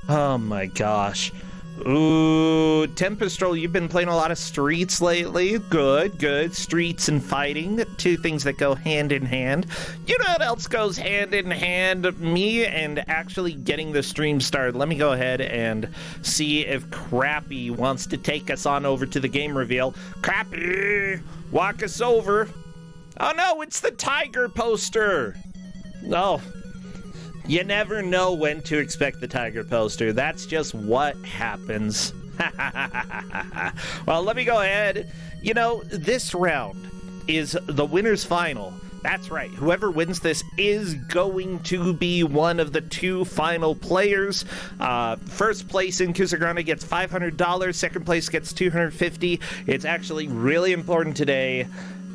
Oh my gosh. Ooh, Tempestrel, you've been playing a lot of Streets lately. Good. Streets and fighting, two things that go hand in hand. You know what else goes hand in hand? Me and actually getting the stream started. Let me go ahead and see if Crappy wants to take us on over to the game reveal. Crappy, walk us over. Oh no, it's the tiger poster. Oh. You never know when to expect the tiger poster. That's just what happens. Well, let me go ahead. You know, this round is the winner's final. That's right. Whoever wins this is going to be one of the two final players. First place in Kusog7ande gets $500. Second place gets $250. It's actually really important today.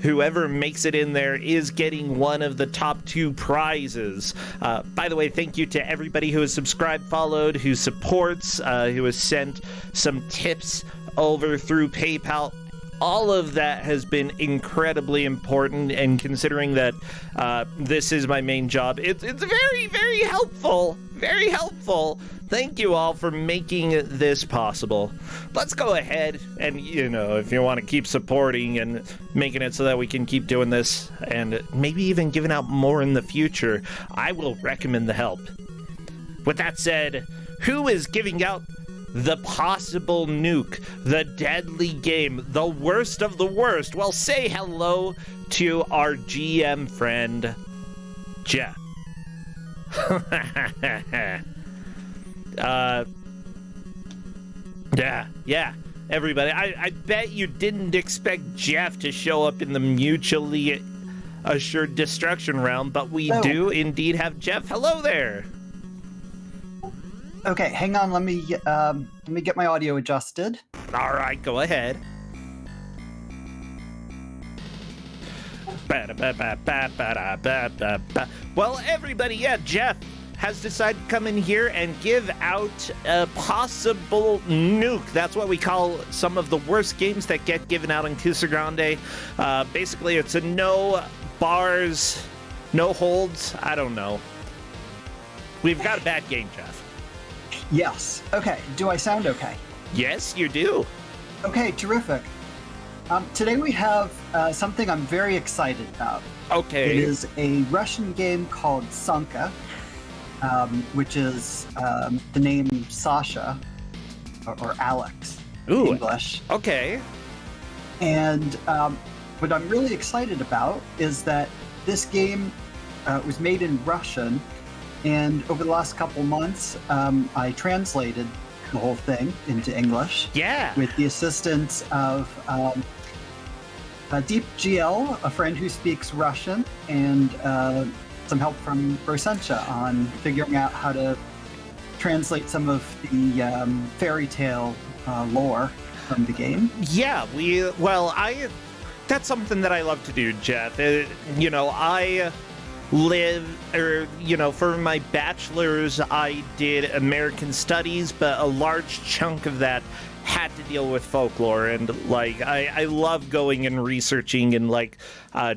Whoever makes it in there is getting one of the top two prizes. By the way, thank you to everybody who has subscribed, followed, who supports, who has sent some tips over through PayPal. All of that has been incredibly important, and considering that this is my main job, it's very, very helpful. Very helpful. Thank you all for making this possible. Let's go ahead and, you know, if you want to keep supporting and making it so that we can keep doing this and maybe even giving out more in the future, I will recommend the help. With that said, who is giving out the possible nuke, the deadly game, the worst of the worst? Well, say hello to our GM friend, Jeff. Yeah, everybody. I bet you didn't expect Jeff to show up in the mutually assured destruction round, but we do indeed have Jeff. Hello there. Okay, hang on. Let me get my audio adjusted. All right, go ahead. Well, everybody, yeah, Jeff has decided to come in here and give out a possible nuke. That's what we call some of the worst games that get given out in Kusog7ande. Basically, it's a no bars, no holds. I don't know. We've got a bad game, Jeff. Yes. Okay. Do I sound okay? Yes, you do. Okay, terrific. Today we have something I'm very excited about. Okay. It is a Russian game called Sanka, which is the name Sasha or Alex in English. Okay. And what I'm really excited about is that this game was made in Russian, and over the last couple months, I translated the whole thing into English. Yeah. With the assistance of Deep GL, a friend who speaks Russian, and some help from Sanka on figuring out how to translate some of the fairy tale lore from the game. Yeah, that's something that I love to do, Jeff. I for my bachelor's, I did American Studies, but a large chunk of that had to deal with folklore, and I love going and researching and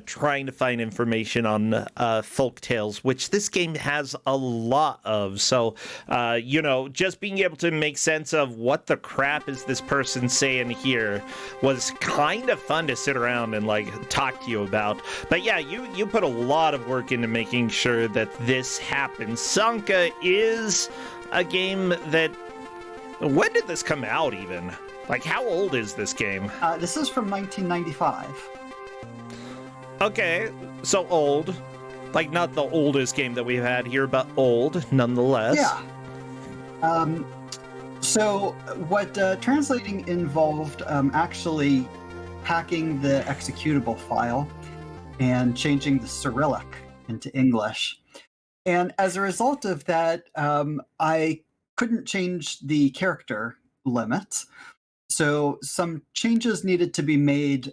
trying to find information on folk tales, which this game has a lot of. So just being able to make sense of what the crap is this person saying here was kind of fun to sit around and talk to you about. But yeah, you put a lot of work into making sure that this happens. Sanka is a game that, when did this come out even? How old is this game? This is from 1995. Okay, so old. Not the oldest game that we've had here, but old nonetheless. Yeah. So what translating involved actually hacking the executable file and changing the Cyrillic into English. And as a result of that, I couldn't change the character limits. So some changes needed to be made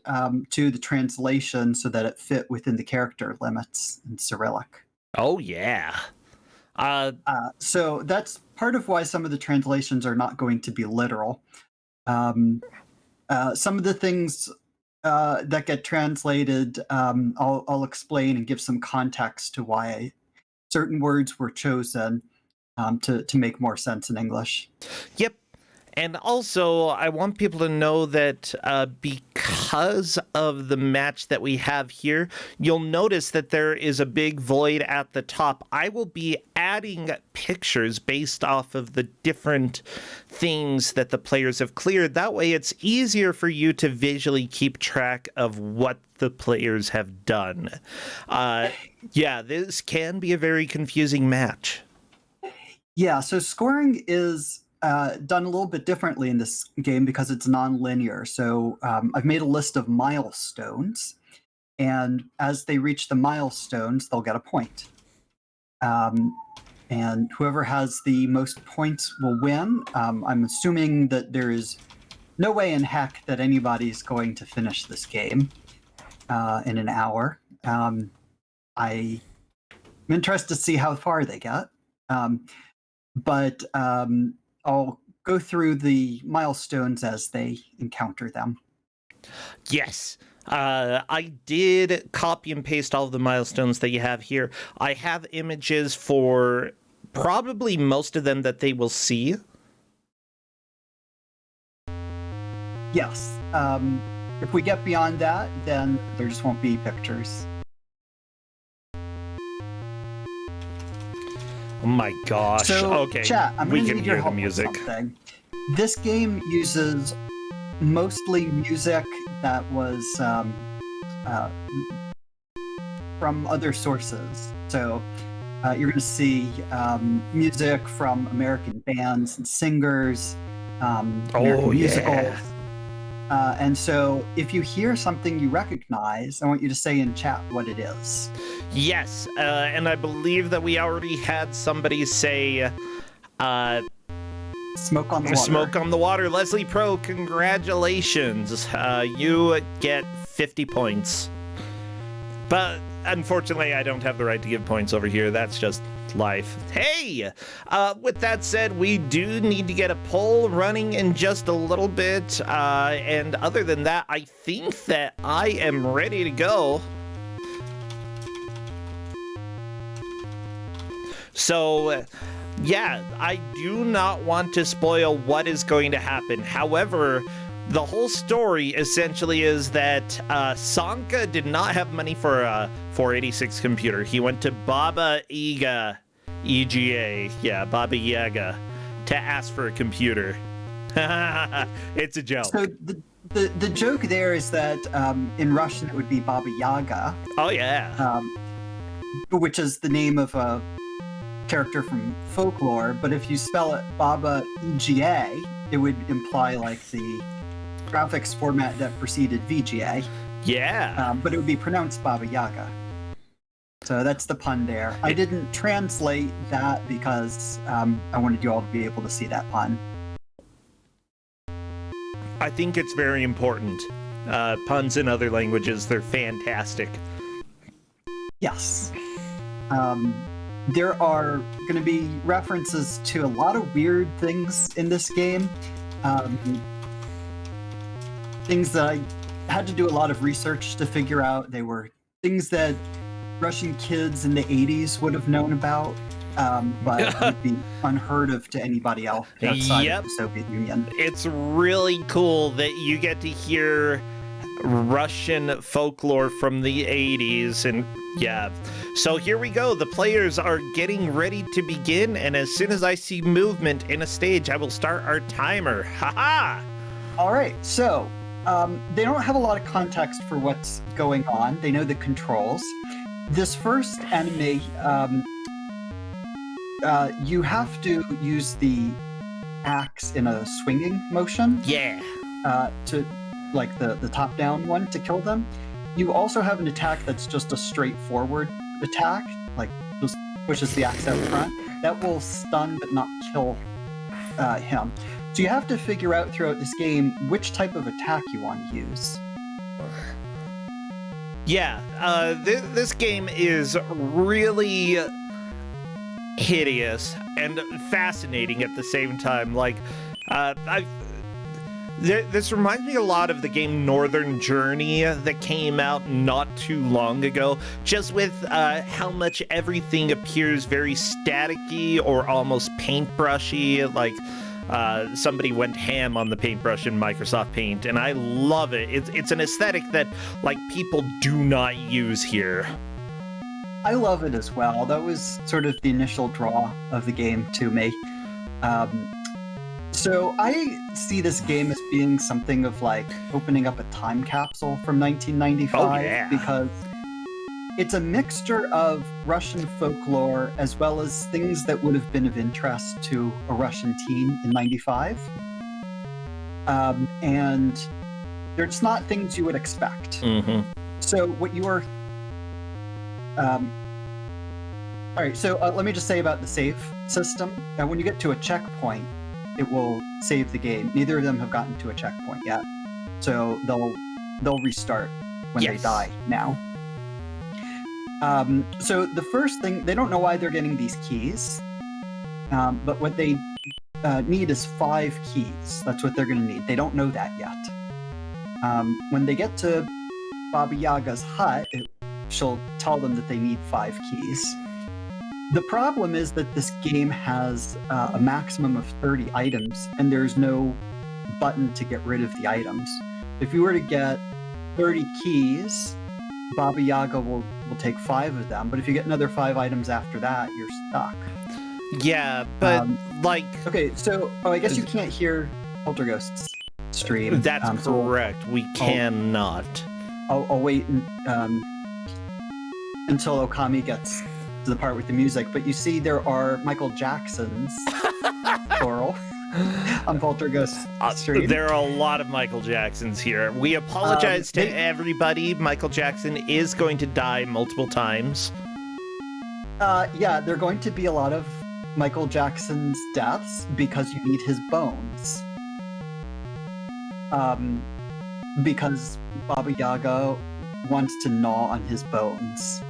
to the translation so that it fit within the character limits in Cyrillic. Oh, yeah. So that's part of why some of the translations are not going to be literal. Some of the things that get translated, I'll explain and give some context to why certain words were chosen. to make more sense in English. Yep. And also, I want people to know that because of the match that we have here, you'll notice that there is a big void at the top. I will be adding pictures based off of the different things that the players have cleared. That way, it's easier for you to visually keep track of what the players have done. Yeah, this can be a very confusing match. Yeah, so scoring is done a little bit differently in this game because it's non-linear. So I've made a list of milestones, and as they reach the milestones, they'll get a point. And whoever has the most points will win. I'm assuming that there is no way in heck that anybody's going to finish this game in an hour. I'm interested to see how far they get. But I'll go through the milestones as they encounter them. Yes. I did copy and paste all of the milestones that you have here. I have images for probably most of them that they will see. Yes. If we get beyond that, then there just won't be pictures. Oh my gosh. So, okay. Chat, I'm we gonna can need your hear the help with music. something. This game uses mostly music that was from other sources. So you're going to see music from American bands and singers, American musicals. And so if you hear something you recognize, I want you to say in chat what it is. Yes, and I believe that we already had somebody say Smoke on the Water. Smoke on the Water. Leslie Pro, congratulations. You get 50 points. But unfortunately, I don't have the right to give points over here. That's just life. Hey! With that said, we do need to get a poll running in just a little bit. And other than that, I think that I am ready to go. So, yeah, I do not want to spoil what is going to happen. However, the whole story essentially is that Sanka did not have money for a 486 computer. He went to Baba Yaga, EGA, yeah, Baba Yaga, to ask for a computer. It's a joke. So the joke there is that in Russian it would be Baba Yaga. Oh, yeah. Which is the name of a character from folklore, but if you spell it Baba EGA, it would imply like the graphics format that preceded VGA. Yeah. But it would be pronounced Baba Yaga. So that's the pun there. I didn't translate that because I wanted you all to be able to see that pun. I think it's very important. Puns in other languages, they're fantastic. Yes. There are going to be references to a lot of weird things in this game. Things that I had to do a lot of research to figure out. They were things that Russian kids in the 80s would have known about, but would be unheard of to anybody else outside of the Soviet Union. It's really cool that you get to hear Russian folklore from the 80s, and yeah. So here we go. The players are getting ready to begin, and as soon as I see movement in a stage, I will start our timer. Haha! All right, so they don't have a lot of context for what's going on. They know the controls. This first enemy, you have to use the axe in a swinging motion. Yeah. To like the top-down one to kill them. You also have an attack that's just a straightforward attack, like just pushes the axe out front. That will stun but not kill him. So you have to figure out throughout this game which type of attack you want to use. Yeah, this game is really hideous and fascinating at the same time. Like, This reminds me a lot of the game Northern Journey that came out not too long ago, just with how much everything appears very staticky or almost paintbrushy, like somebody went ham on the paintbrush in Microsoft Paint, and I love it. It's an aesthetic that like people do not use here. I love it as well. That was sort of the initial draw of the game to me. So I see this game as being something of like opening up a time capsule from 1995 Oh, yeah. because it's a mixture of Russian folklore as well as things that would have been of interest to a Russian teen in 95. And it's not things you would expect. Mm-hmm. So what you are... all right, so let me just say about the save system. When you get to a checkpoint, it will save the game. Neither of them have gotten to a checkpoint yet, so they'll restart when they die now. So the first thing, they don't know why they're getting these keys, but what they need is 5 keys. That's what they're going to need. They don't know that yet. When they get to Baba Yaga's hut, she'll tell them that they need 5 keys. The problem is that this game has a maximum of 30 items, and there's no button to get rid of the items. If you were to get 30 keys, Baba Yaga will take 5 of them, but if you get another 5 items after that, you're stuck. Yeah, but Okay, so I guess you can't hear Poltergeist's stream. That's correct. We cannot. I'll wait until Okami gets to the part with the music, but you see there are Michael Jacksons, plural, on Poltergeist stream. There are a lot of Michael Jacksons here. We apologize to everybody. Michael Jackson is going to die multiple times. Yeah, there are going to be a lot of Michael Jackson's deaths because you need his bones. Because Baba Yaga wants to gnaw on his bones.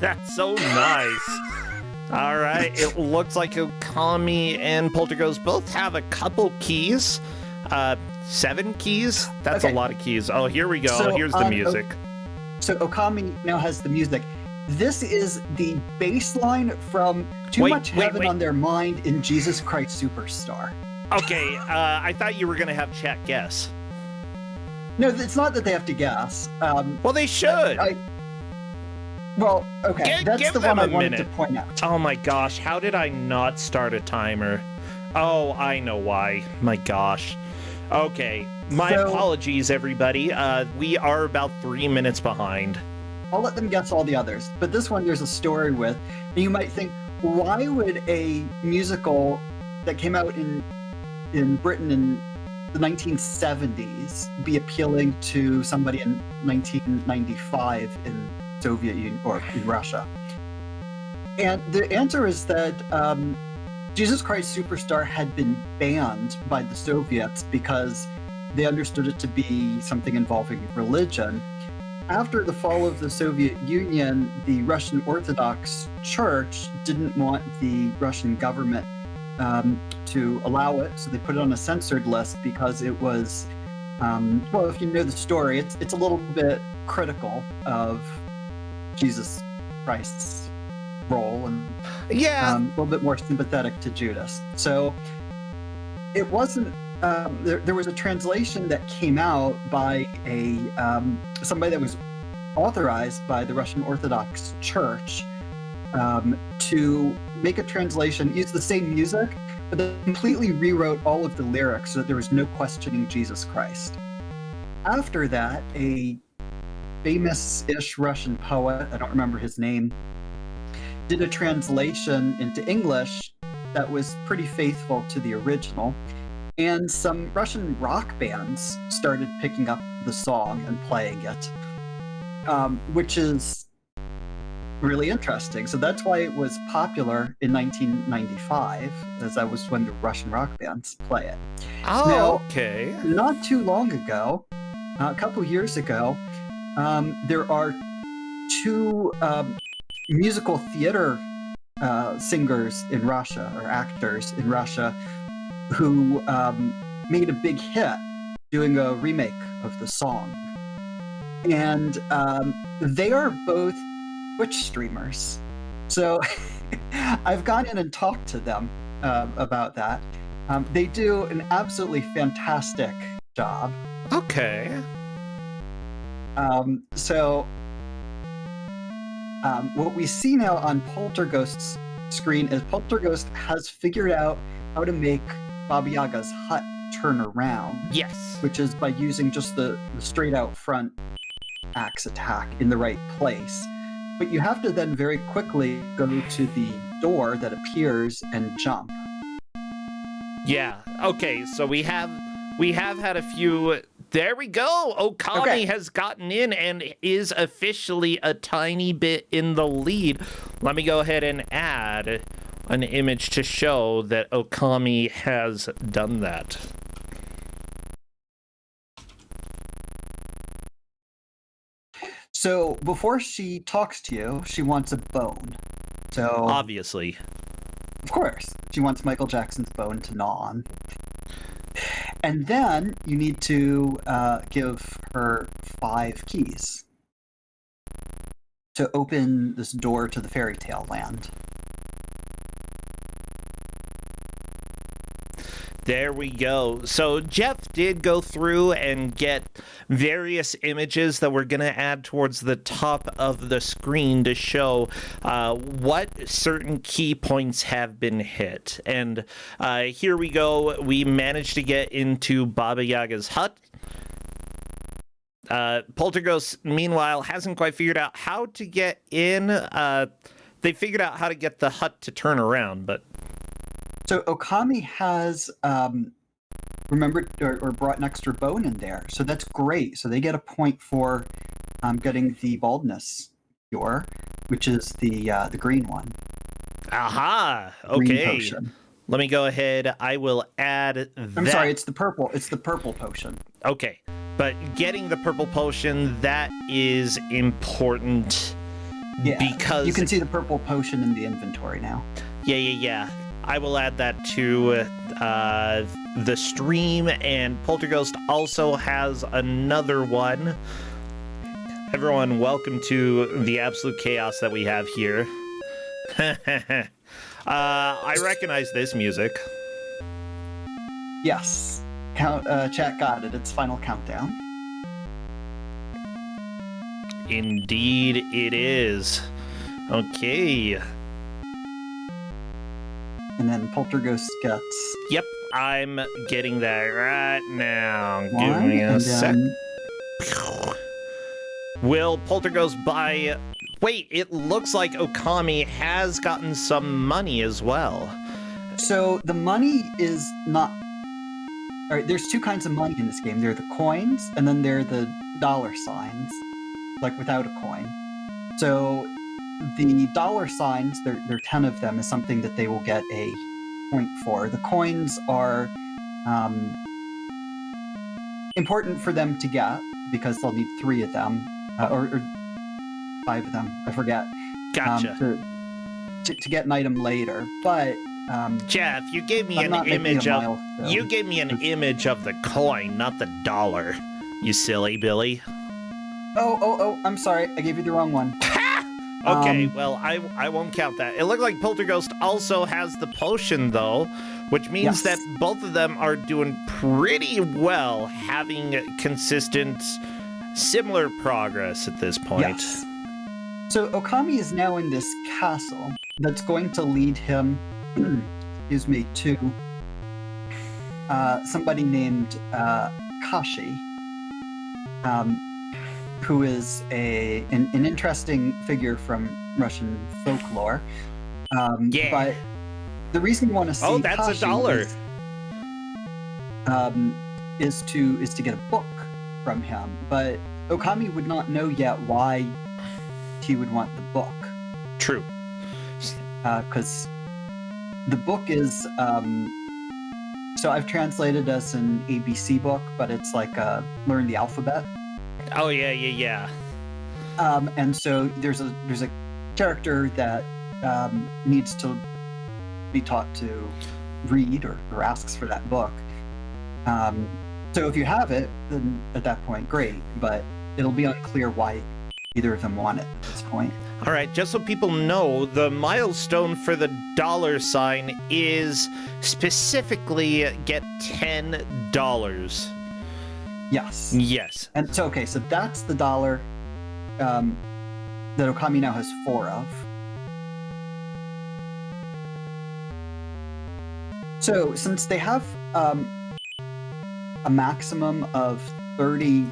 That's so nice. All right, it looks like Okami and Poltergeist both have a couple keys. 7 keys? That's a lot of keys. Oh, here we go. So, here's the music. So Okami now has the music. This is the baseline from Too Much Heaven on Their Mind in Jesus Christ Superstar. Okay, I thought you were going to have chat guess. No, it's not that they have to guess. Well, they should. Well, okay, that's the one I wanted to point out. Oh my gosh, how did I not start a timer? Oh, I know why. My gosh. Okay, my apologies, everybody. We are about 3 minutes behind. I'll let them guess all the others, but this one there's a story with. And you might think, why would a musical that came out in Britain in the 1970s be appealing to somebody in 1995 in Soviet Union or in Russia? And the answer is that Jesus Christ Superstar had been banned by the Soviets because they understood it to be something involving religion. After the fall of the Soviet Union, the Russian Orthodox Church didn't want the Russian government to allow it, so they put it on a censored list because it was, well, if you know the story, it's a little bit critical of Jesus Christ's role and a little bit more sympathetic to Judas. So it wasn't. There was a translation that came out by somebody that was authorized by the Russian Orthodox Church to make a translation, use the same music, but they completely rewrote all of the lyrics so that there was no questioning Jesus Christ. After that, a famous-ish Russian poet, I don't remember his name, did a translation into English that was pretty faithful to the original. And some Russian rock bands started picking up the song and playing it, which is really interesting. So that's why it was popular in 1995, as that was when the Russian rock bands play it. Oh, now, okay. Not too long ago, a couple years ago, there are 2 musical theater singers in Russia, or actors in Russia, who made a big hit doing a remake of the song. And they are both Twitch streamers. So I've gone in and talked to them about that. They do an absolutely fantastic job. Okay. What we see now on Polterghost's screen is Polterghost has figured out how to make Baba Yaga's hut turn around. Yes. Which is by using just the straight out front axe attack in the right place. But you have to then very quickly go to the door that appears and jump. Yeah. Okay. So we have had a few. There we go. Okami has gotten in and is officially a tiny bit in the lead. Let me go ahead and add an image to show that Okami has done that. So before she talks to you, she wants a bone. So obviously, of course, she wants Michael Jackson's bone to gnaw on. And then you need to give her 5 keys to open this door to the fairy tale land. There we go. So Jeff did go through and get various images that we're going to add towards the top of the screen to show what certain key points have been hit. And here we go. We managed to get into Baba Yaga's hut. Poltergeist, meanwhile, hasn't quite figured out how to get in. They figured out how to get the hut to turn around, but... So Okami has remembered or brought an extra bone in there, so that's great. So they get a point for getting the baldness cure, which is the green one. Aha! Green Okay. potion. Let me go ahead. I will add that. I'm sorry, it's the purple. It's the purple potion. Okay, but getting the purple potion, that is important. Yeah, because you can see the purple potion in the inventory now. Yeah. I will add that to the stream, and Poltergeist also has another one. Everyone, welcome to the absolute chaos that we have here. I recognize this music. Yes. Chat got it. It's Final Countdown. Indeed it is. Okay. And then Poltergeist gets... Yep, I'm getting that right now. Give one, me a and sec. then... Will Poltergeist buy... Wait, it looks like Okami has gotten some money as well. So the money is not... All right, there's 2 kinds of money in this game. There are the coins, and then there are the dollar signs, like without a coin. So the dollar signs, there are 10 of them, is something that they will get a point for. The coins are important for them to get, because they'll need 3 of them, or 5 of them, I forget. Gotcha. To get an item later, but... Jeff, you gave me an image of... You gave me an image of the coin, not the dollar. You silly Billy. Oh, I'm sorry. I gave you the wrong one. Okay, well, I won't count that. It looked like Poltergeist also has the potion, though, which means that both of them are doing pretty well, having consistent, similar progress at this point. Yes. So Okami is now in this castle that's going to lead him, excuse me, to somebody named Kashi. Who is an interesting figure from Russian folklore. Yeah. But the reason you want to see that's Kashi $1. is to get a book from him. But Okami would not know yet why he would want the book. True. Because the book is... so I've translated as an ABC book, but it's like learn the alphabet. Oh, yeah. And so there's a character that needs to be taught to read or asks for that book. So if you have it, then at that point, great. But it'll be unclear why either of them want it at this point. All right, just so people know, the milestone for the $sign is specifically get $10. Yes. Yes. And so, okay, so that's the dollar that Okami now has 4 of. So since they have a maximum of 30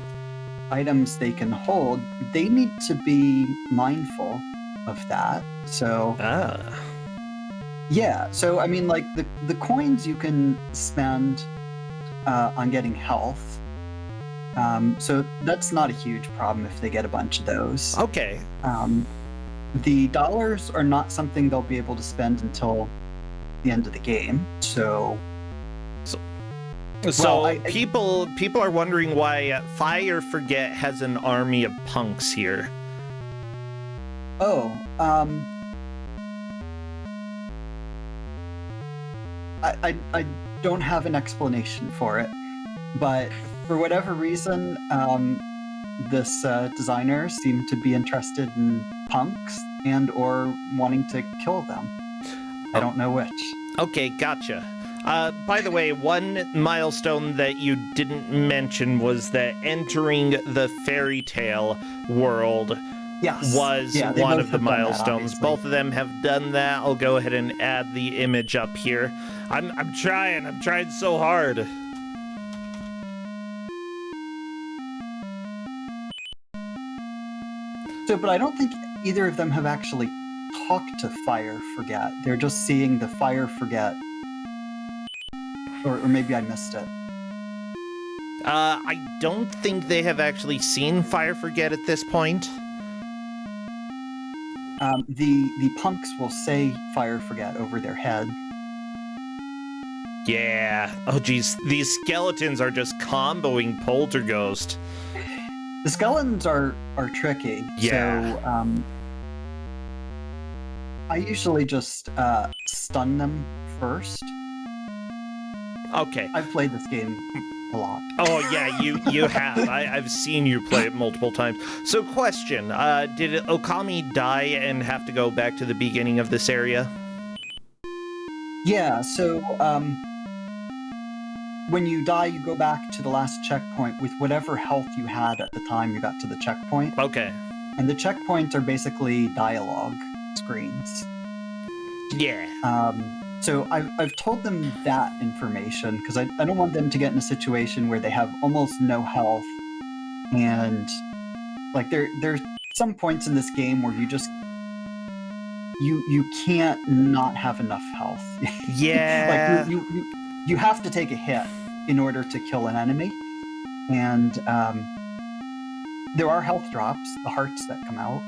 items they can hold, they need to be mindful of that. So yeah, so I mean, like the coins you can spend on getting health, so that's not a huge problem if they get a bunch of those. Okay. The dollars are not something they'll be able to spend until the end of the game. So people are wondering why Fire Forget has an army of punks here. Oh, I don't have an explanation for it, but for whatever reason, this designer seemed to be interested in punks and or wanting to kill them. I don't know which. Okay, gotcha. By the way, one milestone that you didn't mention was that entering the fairy tale world was one of the milestones. Both of them have done that. I'll go ahead and add the image up here. I'm trying so hard. So, but I don't think either of them have actually talked to Fire Forget. They're just seeing the Fire Forget. Or maybe I missed it. I don't think they have actually seen Fire Forget at this point. The punks will say Fire Forget over their head. Yeah. Oh, geez. These skeletons are just comboing Polterghost. The skeletons are tricky. Yeah. So, I usually just stun them first. Okay. I've played this game a lot. Oh, yeah, you have. I've seen you play it multiple times. So, question. Did Okami die and have to go back to the beginning of this area? Yeah, so when you die, you go back to the last checkpoint with whatever health you had at the time you got to the checkpoint. Okay. And the checkpoints are basically dialogue screens. Yeah. So I've told them that information because I don't want them to get in a situation where they have almost no health, and like there's some points in this game where you just you can't not have enough health. Yeah. Like you have to take a hit in order to kill an enemy, and there are health drops, the hearts that come out.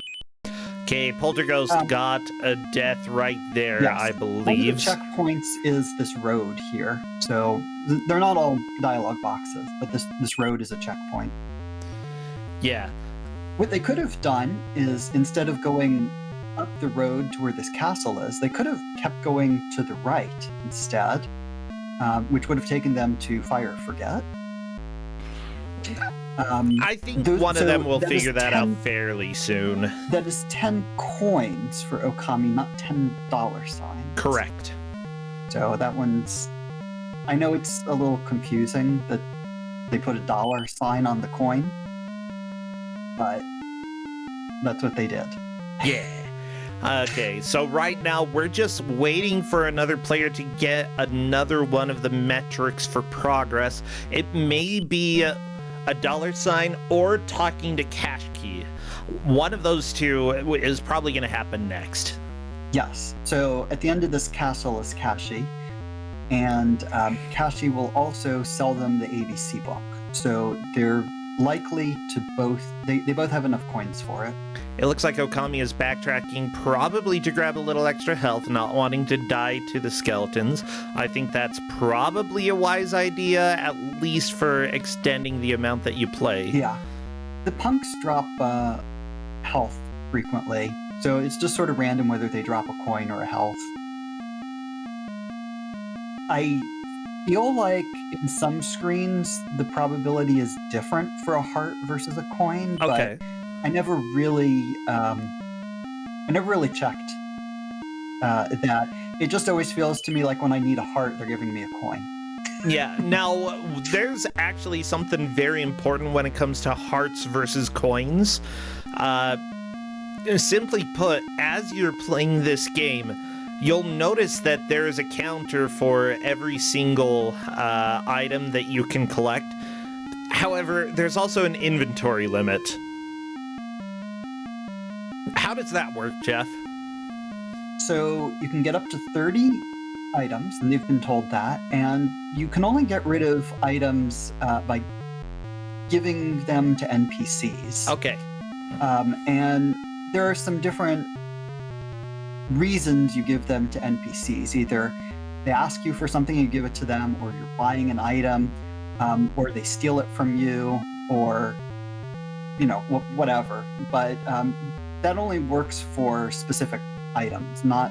Okay, Polterghost got a death right there, yes. I believe. One of the checkpoints is this road here. So they're not all dialogue boxes, but this road is a checkpoint. Yeah. What they could have done is, instead of going up the road to where this castle is, they could have kept going to the right instead, which would have taken them to Fire Forget. I think one of them will figure that out fairly soon. That is 10 coins for Okami, not $10 signs. Correct. So that one's... I know it's a little confusing that they put a $ sign on the coin, but that's what they did. Yeah. Okay, so right now we're just waiting for another player to get another one of the metrics for progress. It may be a $ sign or talking to Cash Key. One of those two is probably going to happen next. Yes. So at the end of this castle is Kashi, and Kashi will also sell them the ABC book. So they're likely to both... They both have enough coins for it. It looks like Okami is backtracking, probably to grab a little extra health, not wanting to die to the skeletons. I think that's probably a wise idea, at least for extending the amount that you play. Yeah. The punks drop health frequently, so it's just sort of random whether they drop a coin or a health. I feel like in some screens the probability is different for a heart versus a coin, but Okay. I never really, checked that. It just always feels to me like when I need a heart, they're giving me a coin. Yeah, now there's actually something very important when it comes to hearts versus coins. Uh, Simply put, as you're playing this game, you'll notice that there is a counter for every single item that you can collect. However, there's also an inventory limit. How does that work, Jeff? So you can get up to 30 items, and they've been told that, and you can only get rid of items by giving them to NPCs. Okay. And there are some different reasons you give them to NPCs. Either they ask you for something, you give it to them, or you're buying an item, or they steal it from you, or whatever. But that only works for specific items. Not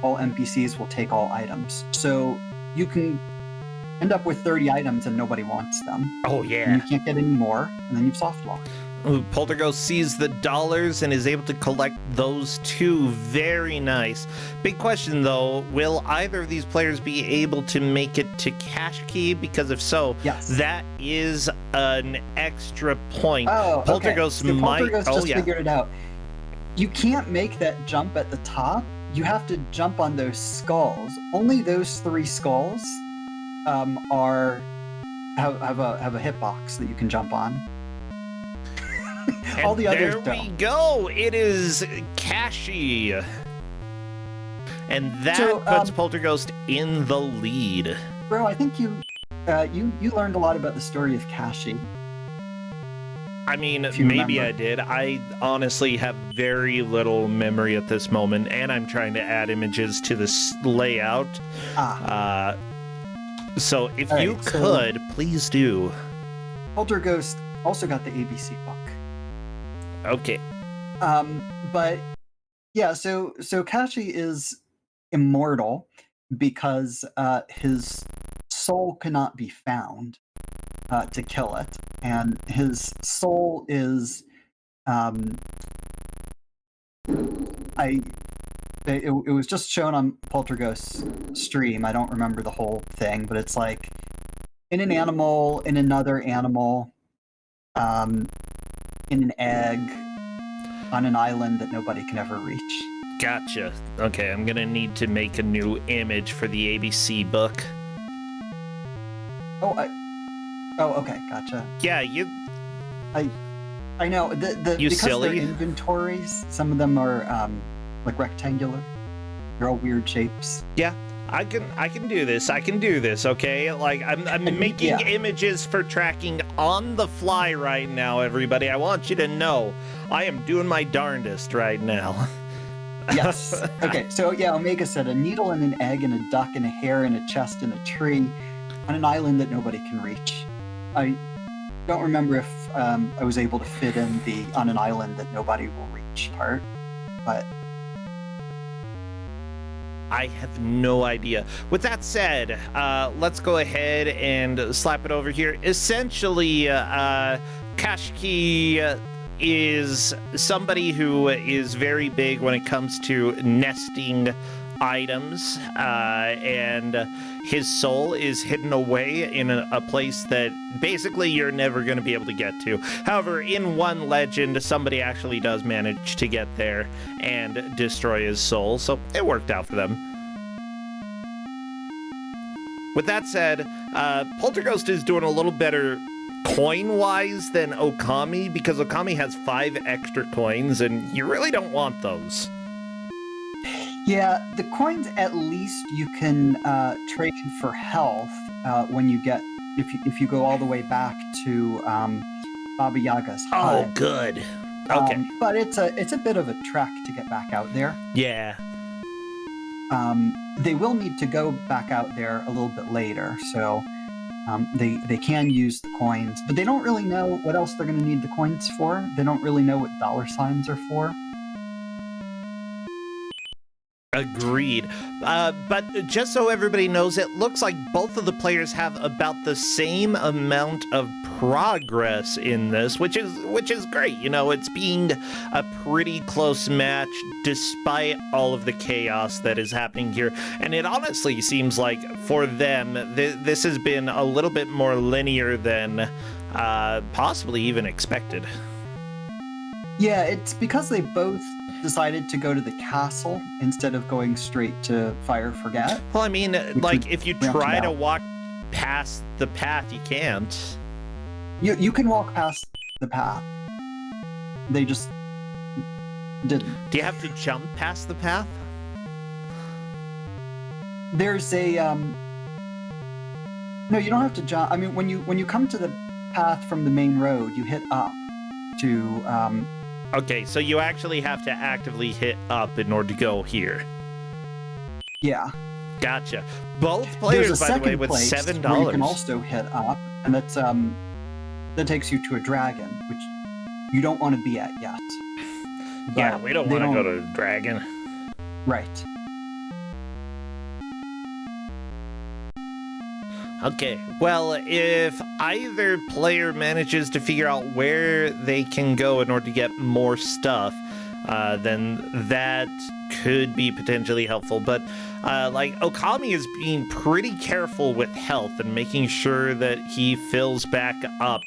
all NPCs will take all items. So you can end up with 30 items and nobody wants them. Oh, And yeah. you can't get any more, and then you've soft locked. Poltergust sees the dollars and is able to collect those too. Very nice. Big question, though. Will either of these players be able to make it to Cash Key? Because if so, Yes. that is an extra point. Oh, Poltergust okay. So might... Poltergust oh, just yeah. figured it out. You can't make that jump at the top. You have to jump on those skulls. Only those 3 skulls have a hitbox that you can jump on. All the others there don't. we go. It is Cashy. And that puts Poltergust in the lead. Bro, I think you learned a lot about the story of Kashi. I mean, you maybe remember. I did. I honestly have very little memory at this moment, and I'm trying to add images to this layout. So if All you right, so- could, please do. Poltergust also got the ABC book. Okay. But yeah, so Kashi is immortal because his soul cannot be found to kill it, and his soul is it was just shown on Poltergust's stream. I don't remember the whole thing, but it's like in an animal, in another animal, in an egg, on an island that nobody can ever reach. Gotcha. Okay, I'm gonna need to make a new image for the ABC book. Oh, okay, gotcha. Yeah, you... I know the You because silly. they're inventories. Some of them are like rectangular. They're all weird shapes. Yeah, I can do this. I can do this, okay? Like, I'm making yeah. images for tracking on the fly right now, everybody. I want you to know I am doing my darndest right now. Yes. Okay, so yeah, Omega said a needle and an egg and a duck and a hare and a chest and a tree on an island that nobody can reach. I don't remember if I was able to fit in the on an island that nobody will reach part, but I have no idea. With that said, let's go ahead and slap it over here. Essentially, Kashki is somebody who is very big when it comes to nesting items, and his soul is hidden away in a place that basically you're never going to be able to get to. However, in one legend, somebody actually does manage to get there and destroy his soul, so it worked out for them. With that said, Poltergust is doing a little better coin-wise than Okami, because Okami has 5 extra coins, and you really don't want those. yeah, the coins at least you can trade for health when you get if you go all the way back to Baba Yaga's hut. Oh, good. Okay. But it's a bit of a trek to get back out there. Yeah. They will need to go back out there a little bit later, so they can use the coins, but they don't really know what else they're going to need the coins for. They don't really know what dollar signs are for. Agreed. But just so everybody knows, it looks like both of the players have about the same amount of progress in this, which is great. You know, it's being a pretty close match despite all of the chaos that is happening here. And it honestly seems like for them, this has been a little bit more linear than possibly even expected. Yeah, it's because they both decided to go to the castle instead of going straight to Fire Forget. Well, I mean, like, if you try to walk past the path, you can't. You can walk past the path. They just didn't. Do you have to jump past the path? There's a no, you don't have to jump. I mean, when you come to the path from the main road, you hit up to Okay, so you actually have to actively hit up in order to go here. Yeah. Gotcha. Both players, by the way, with $7. Where you can also hit up, and that's that takes you to a dragon, which you don't want to be at yet. Yeah, we don't want to go to the dragon. Right. Okay, well, if either player manages to figure out where they can go in order to get more stuff, then that could be potentially helpful. But like, Okami is being pretty careful with health and making sure that he fills back up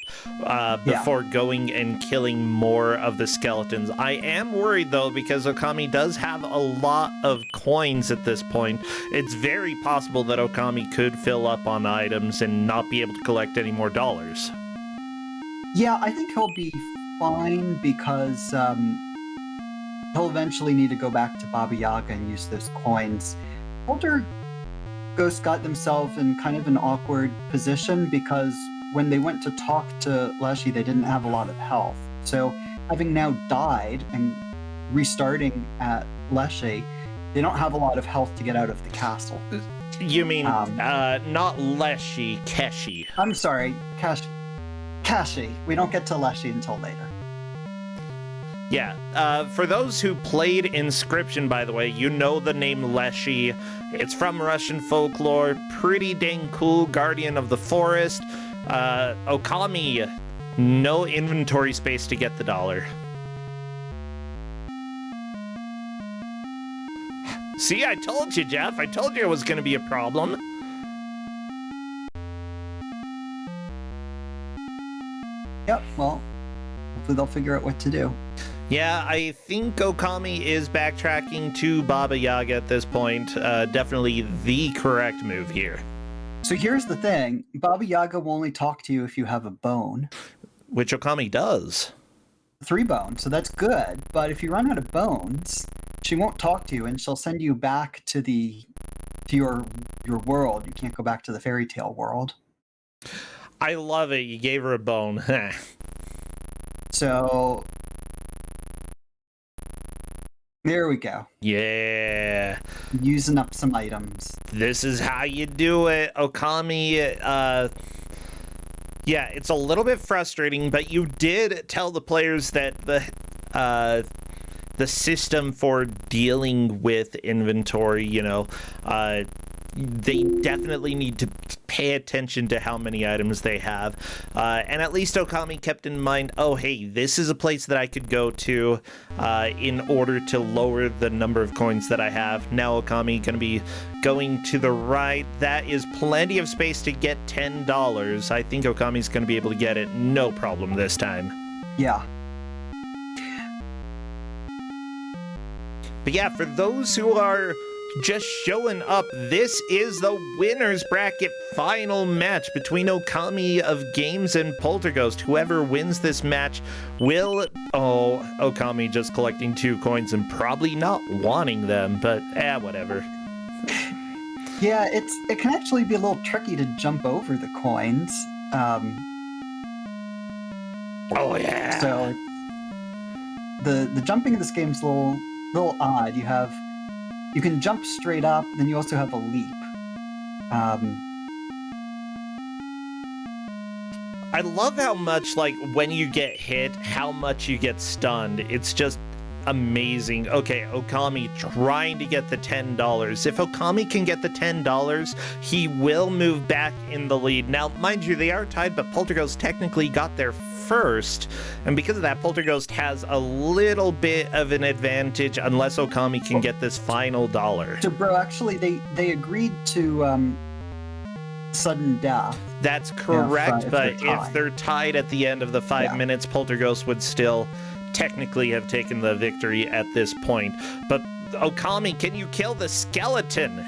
before going and killing more of the skeletons. I am worried, though, because Okami does have a lot of coins at this point. It's very possible that Okami could fill up on items and not be able to collect any more dollars. Yeah, I think he'll be fine because he'll eventually need to go back to Baba Yaga and use those coins. Polterghost got themselves in kind of an awkward position because when they went to talk to Leshy, they didn't have a lot of health. So having now died and restarting at Leshy, they don't have a lot of health to get out of the castle. You mean not Leshy, Keshi. I'm sorry, Kashi. We don't get to Leshy until later. Yeah, for those who played Inscription, by the way, you know the name Leshy. It's from Russian folklore. Pretty dang cool guardian of the forest. Okami, no inventory space to get the dollar. See, I told you, Jeff. I told you it was going to be a problem. Yep, well, hopefully they'll figure out what to do. Yeah, I think Okami is backtracking to Baba Yaga at this point. Definitely the correct move here. So here's the thing. Baba Yaga will only talk to you if you have a bone. Which Okami does. 3 bones, so that's good. But if you run out of bones, she won't talk to you, and she'll send you back to your world. You can't go back to the fairy tale world. I love it. You gave her a bone. So there we go. Yeah. Using up some items. This is how you do it, Okami. Yeah, it's a little bit frustrating, but you did tell the players that the system for dealing with inventory, you know, they definitely need to pay attention to how many items they have. And at least Okami kept in mind, oh, hey, this is a place that I could go to in order to lower the number of coins that I have. Now Okami going to be going to the right. That is plenty of space to get $10. I think Okami's going to be able to get it no problem this time. Yeah. But yeah, for those who are just showing up, this is the winner's bracket final match between Okami of Games and Polterghost. Whoever wins this match will... Oh, Okami just collecting 2 coins and probably not wanting them, but whatever. Yeah, it can actually be a little tricky to jump over the coins. Oh, yeah. So the jumping in this game's a little odd. You can jump straight up, then you also have a leap. I love how much, like, when you get hit, how much you get stunned. It's just amazing. Okay, Okami trying to get the $10. If Okami can get the $10, he will move back in the lead. Now, mind you, they are tied, but Polterghost technically got there first, and because of that, Polterghost has a little bit of an advantage unless Okami can get this final dollar. So, bro, actually, they agreed to sudden death. That's correct, but if they're tied at the end of the 5 minutes, Polterghost would still technically have taken the victory at this point. But Okami, can you kill the skeleton?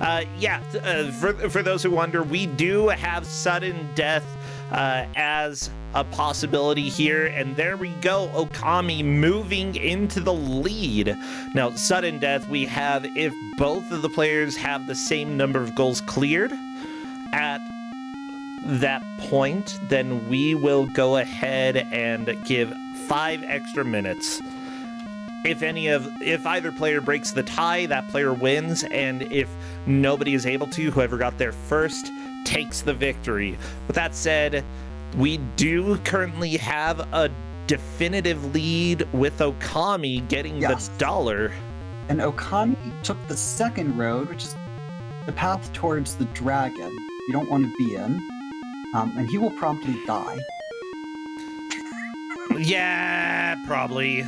For those who wonder, we do have sudden death as a possibility here, and there we go, Okami moving into the lead. Now, sudden death, we have if both of the players have the same number of goals cleared at that point, then we will go ahead and give 5 extra minutes. If either player breaks the tie, that player wins, and if nobody is able to, whoever got there first takes the victory. With that said, we do currently have a definitive lead with Okami getting the dollar. And Okami took the second road, which is the path towards the dragon you don't want to be in, and he will promptly die. Yeah, probably.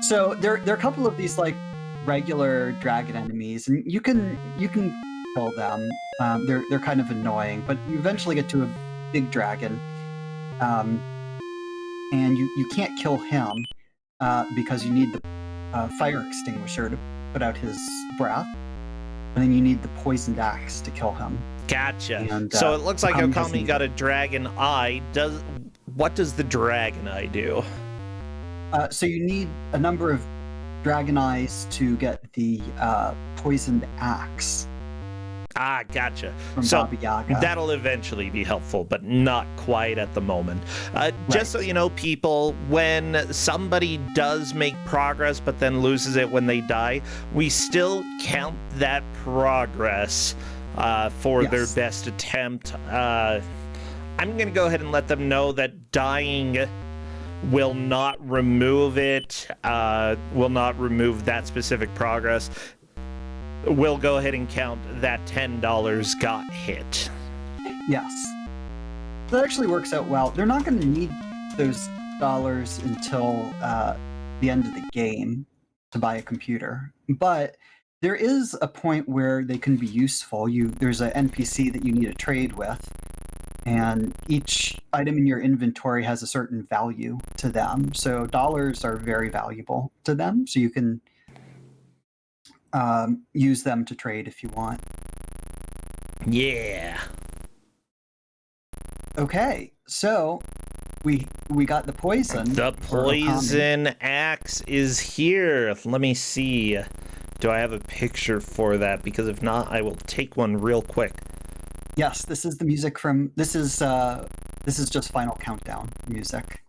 So there are a couple of these like regular dragon enemies, and you can kill them. They're kind of annoying, but you eventually get to a big dragon, and you can't kill him because you need the fire extinguisher to put out his breath, and then you need the poisoned axe to kill him. Gotcha. And, so it looks like Okami got a dragon eye. What does the dragon eye do? So you need a number of dragon eyes to get the poisoned axe. Ah, gotcha. From so Baba Yaga. That'll eventually be helpful, but not quite at the moment. Just so you know, people, when somebody does make progress but then loses it when they die, we still count that progress for their best attempt. I'm going to go ahead and let them know that dying will not remove it, will not remove that specific progress. We'll go ahead and count that $10 got hit. Yes. That actually works out well. They're not going to need those dollars until the end of the game to buy a computer. But there is a point where they can be useful. There's an NPC that you need to trade with, and each item in your inventory has a certain value to them. So dollars are very valuable to them, so you can use them to trade if you want. Yeah. Okay, so we got the poison. The poison axe is here. Let me see. Do I have a picture for that? Because if not, I will take one real quick. Yes, this is the music from. This is just Final Countdown music.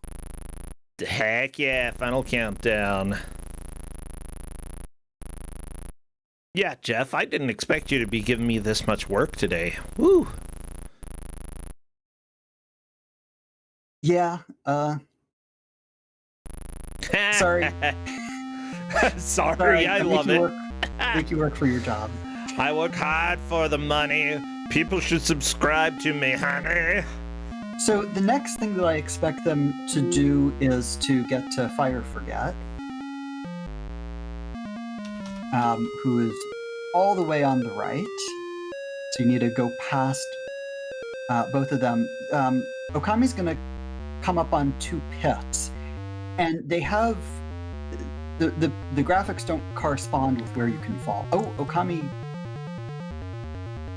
Heck yeah, Final Countdown. Yeah, Jeff, I didn't expect you to be giving me this much work today. Woo. Yeah, sorry. Sorry, I love it. Make you work for your job. I work hard for the money. People should subscribe to me, honey. So the next thing that I expect them to do is to get to Fire Forget, who is all the way on the right. So you need to go past both of them. Okami's going to come up on 2 pits, and they have the graphics don't correspond with where you can fall. Oh, Okami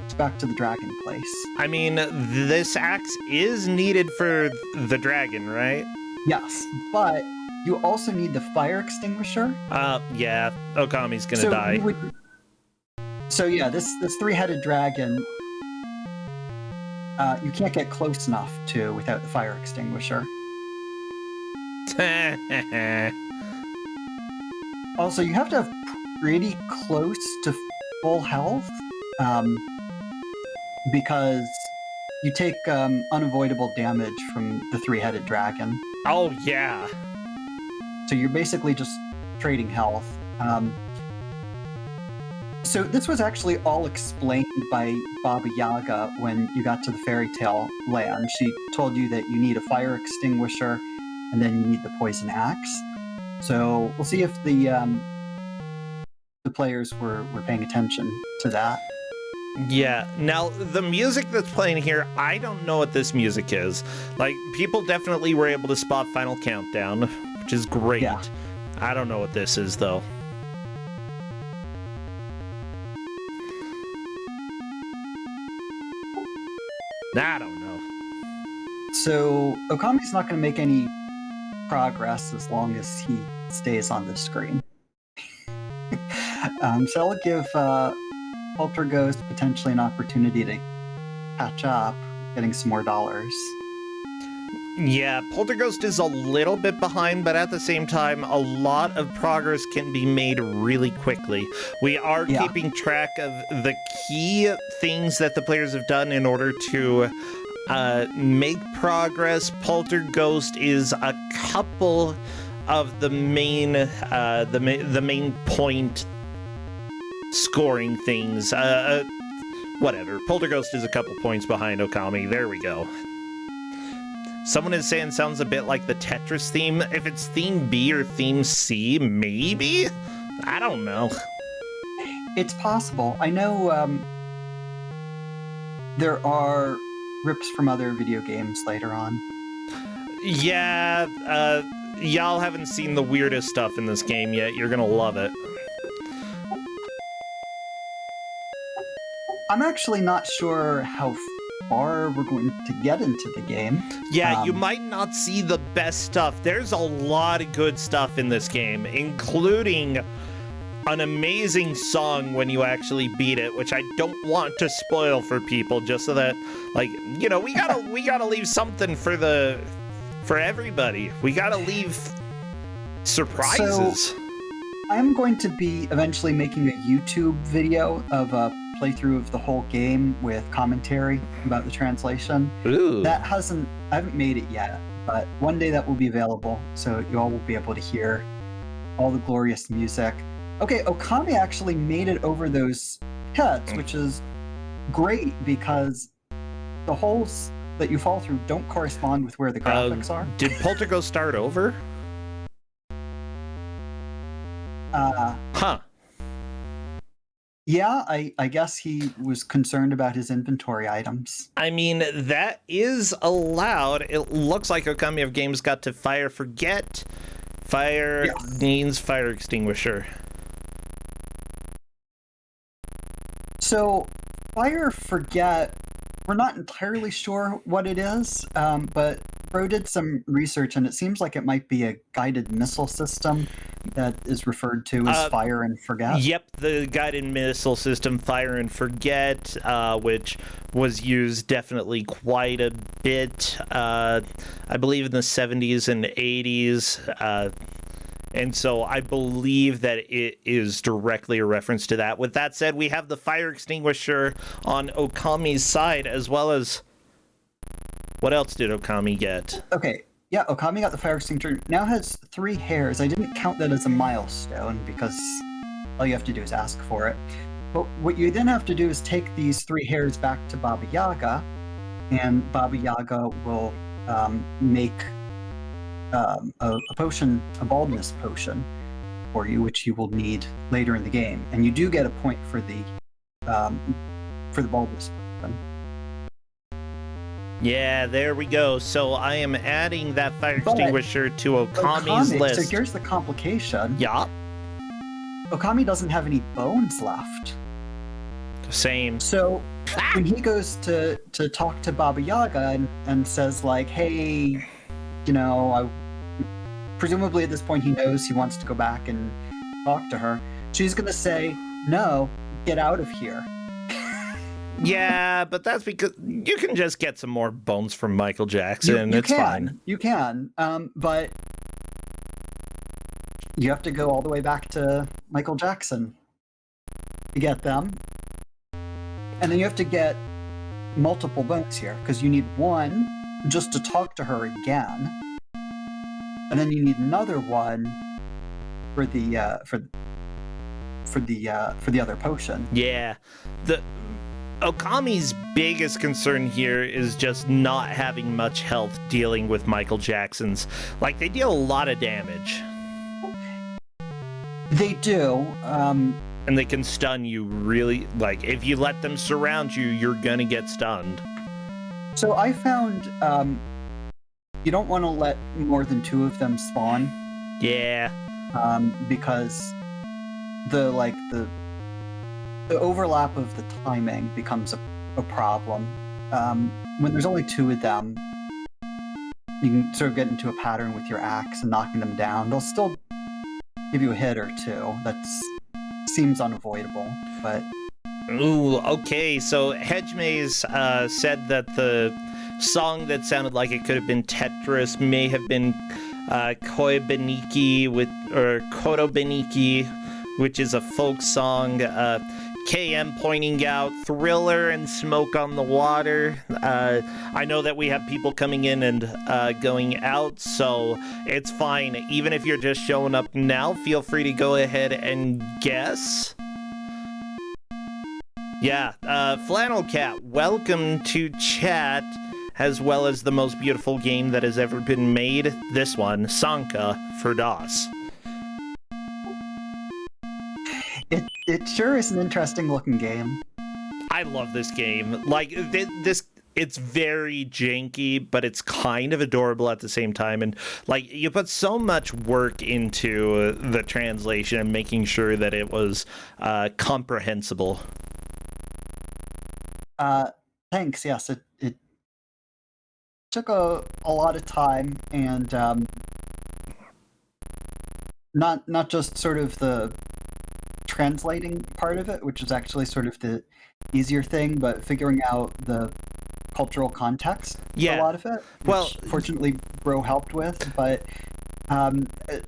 is back to the dragon place. I mean, this axe is needed for the dragon, right? Yes, but you also need the fire extinguisher. Yeah, Okami's gonna die. So yeah, this 3-headed dragon, you can't get close enough to without the fire extinguisher. Also, you have to have pretty close to full health, because you take unavoidable damage from the 3-headed dragon. Oh, yeah. So you're basically just trading health. So this was actually all explained by Baba Yaga when you got to the fairy tale land. She told you that you need a fire extinguisher, and then you need the poison axe. So we'll see if the players were paying attention to that. Yeah. Now, the music that's playing here, I don't know what this music is. Like, people definitely were able to spot Final Countdown, which is great. Yeah. I don't know what this is, though. I don't know. So Okami's not going to make any progress as long as he stays on the screen. So I'll give Polterghost potentially an opportunity to catch up, getting some more dollars. Yeah, Polterghost is a little bit behind, but at the same time, a lot of progress can be made really quickly. We are keeping track of the key things that the players have done in order to make progress. Polterghost is a couple of the main point scoring things. Whatever. Polterghost is a couple points behind Okami. There we go. Someone is saying sounds a bit like the Tetris theme. If it's theme B or theme C, maybe? I don't know. It's possible. I know there are rips from other video games later on. Yeah, y'all haven't seen the weirdest stuff in this game yet. You're gonna love it. I'm actually not sure how far we're going to get into the game. Yeah, you might not see the best stuff. There's a lot of good stuff in this game, including an amazing song when you actually beat it, which I don't want to spoil for people, just so that, like, you know, we gotta leave something for everybody. We gotta leave surprises. So, I'm going to be eventually making a YouTube video of a playthrough of the whole game with commentary about the translation. Ooh. I haven't made it yet, but one day that will be available, so you all will be able to hear all the glorious music. Okay, Okami actually made it over those pits, which is great because the holes that you fall through don't correspond with where the graphics are. Did Polterghost start over? Huh. Yeah, I guess he was concerned about his inventory items. I mean, that is allowed. It looks like Okami of Games got to fire forget. Fire means fire extinguisher. So, fire forget, we're not entirely sure what it is, but Bro did some research and it seems like it might be a guided missile system that is referred to as Fire and Forget. Yep, the guided missile system Fire and Forget, which was used definitely quite a bit, I believe in the 70s and 80s. And so I believe that it is directly a reference to that. With that said, we have the fire extinguisher on Okami's side, as well as... What else did Okami get? Okay, yeah, Okami got the fire extinguisher. Now has 3 hairs. I didn't count that as a milestone because all you have to do is ask for it. But what you then have to do is take these 3 hairs back to Baba Yaga, and Baba Yaga will make a potion, a baldness potion for you, which you will need later in the game. And you do get a point for the baldness potion. Yeah, there we go. So I am adding that fire extinguisher to Okami's list. So here's the complication. Yeah. Okami doesn't have any bones left. Same. So when he goes to talk to Baba Yaga and says like, hey, you know, presumably at this point he knows he wants to go back and talk to her. She's going to say, no, get out of here. Yeah, but that's because you can just get some more bones from Michael Jackson. It's fine. You can, but you have to go all the way back to Michael Jackson to get them. And then you have to get multiple bones here, because you need one just to talk to her again. And then you need another one for the other potion. Yeah. The Okami's biggest concern here is just not having much health dealing with Michael Jackson's. Like, they deal a lot of damage. They do. And they can stun you really, like, if you let them surround you, you're gonna get stunned. So I found you don't want to let more than 2 of them spawn. Yeah. Because the overlap of the timing becomes a problem. When there's only 2 of them, you can sort of get into a pattern with your axe and knocking them down. They'll still give you a hit or 2. That seems unavoidable, but... Ooh, okay, so Hedgemaze said that the song that sounded like it could have been Tetris may have been Koi Beniki or Kodo Beniki, which is a folk song. KM pointing out Thriller and Smoke on the Water. I know that we have people coming in and going out, so it's fine. Even if you're just showing up now, feel free to go ahead and guess. Yeah, Flannel Cat, welcome to chat, as well as the most beautiful game that has ever been made. This one, Sanka for DOS. It sure is an interesting looking game. I love this game. Like, it's very janky, but it's kind of adorable at the same time. And, like, you put so much work into the translation and making sure that it was comprehensible. Thanks. Yes, it took a lot of time, and not just sort of the translating part of it, which is actually sort of the easier thing, but figuring out the cultural context for a lot of it, which fortunately Bro helped with. But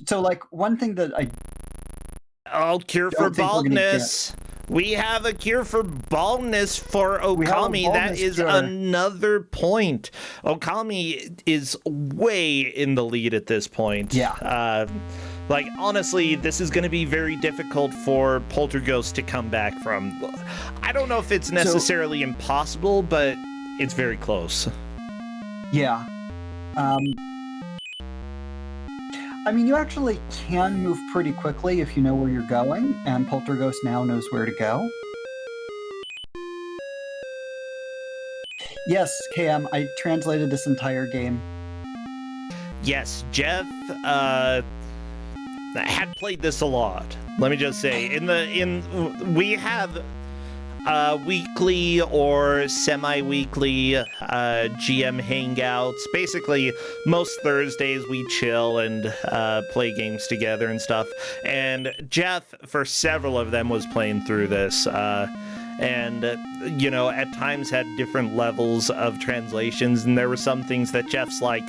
so, like, one thing that cure for baldness. We have a cure for baldness for Okami. That is another point. Okami is way in the lead at this point. Yeah. Like, honestly, this is going to be very difficult for Polterghost to come back from. I don't know if it's necessarily impossible, but it's very close. Yeah. I mean, you actually can move pretty quickly if you know where you're going, and Polterghost now knows where to go. Yes, KM, I translated this entire game. Yes, Jeff had played this a lot. Let me just say, we have weekly or semi-weekly GM hangouts. Basically, most Thursdays we chill and play games together and stuff. And Jeff, for several of them, was playing through this. And, you know, at times had different levels of translations, and there were some things that Jeff's like,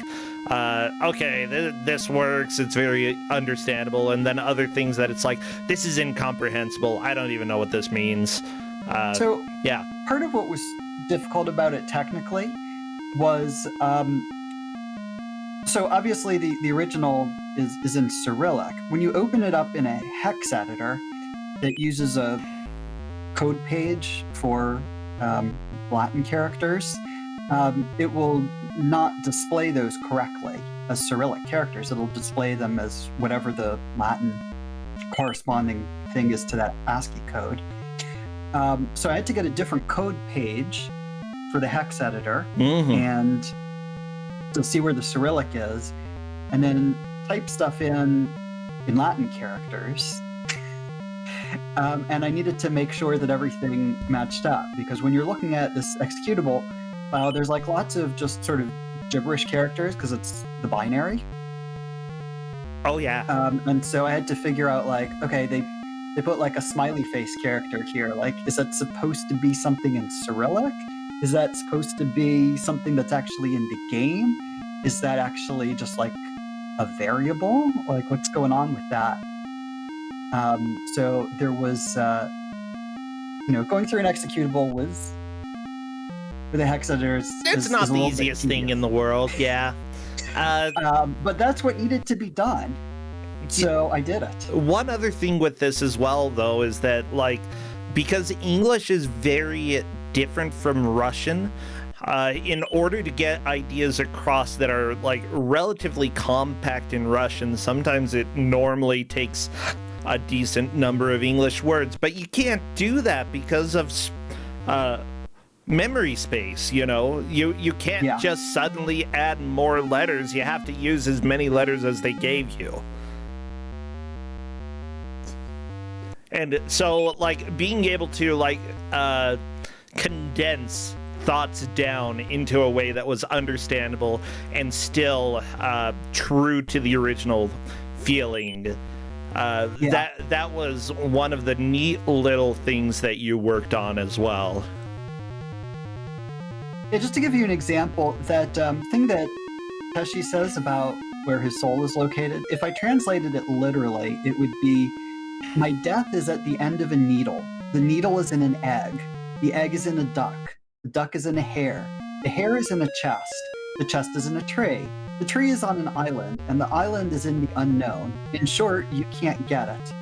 okay, this works, it's very understandable, and then other things that it's like, this is incomprehensible, I don't even know what this means. Yeah. Part of what was difficult about it technically was, so obviously the original is in Cyrillic. When you open it up in a hex editor, it uses a code page for Latin characters. It will not display those correctly as Cyrillic characters. It'll display them as whatever the Latin corresponding thing is to that ASCII code. So I had to get a different code page for the hex editor and to see where the Cyrillic is, and then type stuff in Latin characters. And I needed to make sure that everything matched up, because when you're looking at this executable file, there's like lots of just sort of gibberish characters because it's the binary. Oh yeah. And so I had to figure out, like, okay, they put like a smiley face character here. Like, is that supposed to be something in Cyrillic? Is that supposed to be something that's actually in the game? Is that actually just like a variable? Like, what's going on with that? So there was, going through an executable was, for the hex editors, it's not the easiest thing in the world, yeah. But that's what needed to be done. So I did it. One other thing with this as well, though, is that, like, because English is very different from Russian, in order to get ideas across that are, like, relatively compact in Russian, sometimes it normally takes a decent number of English words, but you can't do that because of memory space. You can't just suddenly add more letters. You have to use as many letters as they gave you. And so, like, being able to, like, condense thoughts down into a way that was understandable and still true to the original feeling, that was one of the neat little things that you worked on as well. Yeah, just to give you an example, that thing that Teshi says about where his soul is located, if I translated it literally, it would be, my death is at the end of a needle. The needle is in an egg. The egg is in a duck. The duck is in a hare. The hare is in a chest. The chest is in a tree. The tree is on an island, and the island is in the unknown. In short, you can't get it.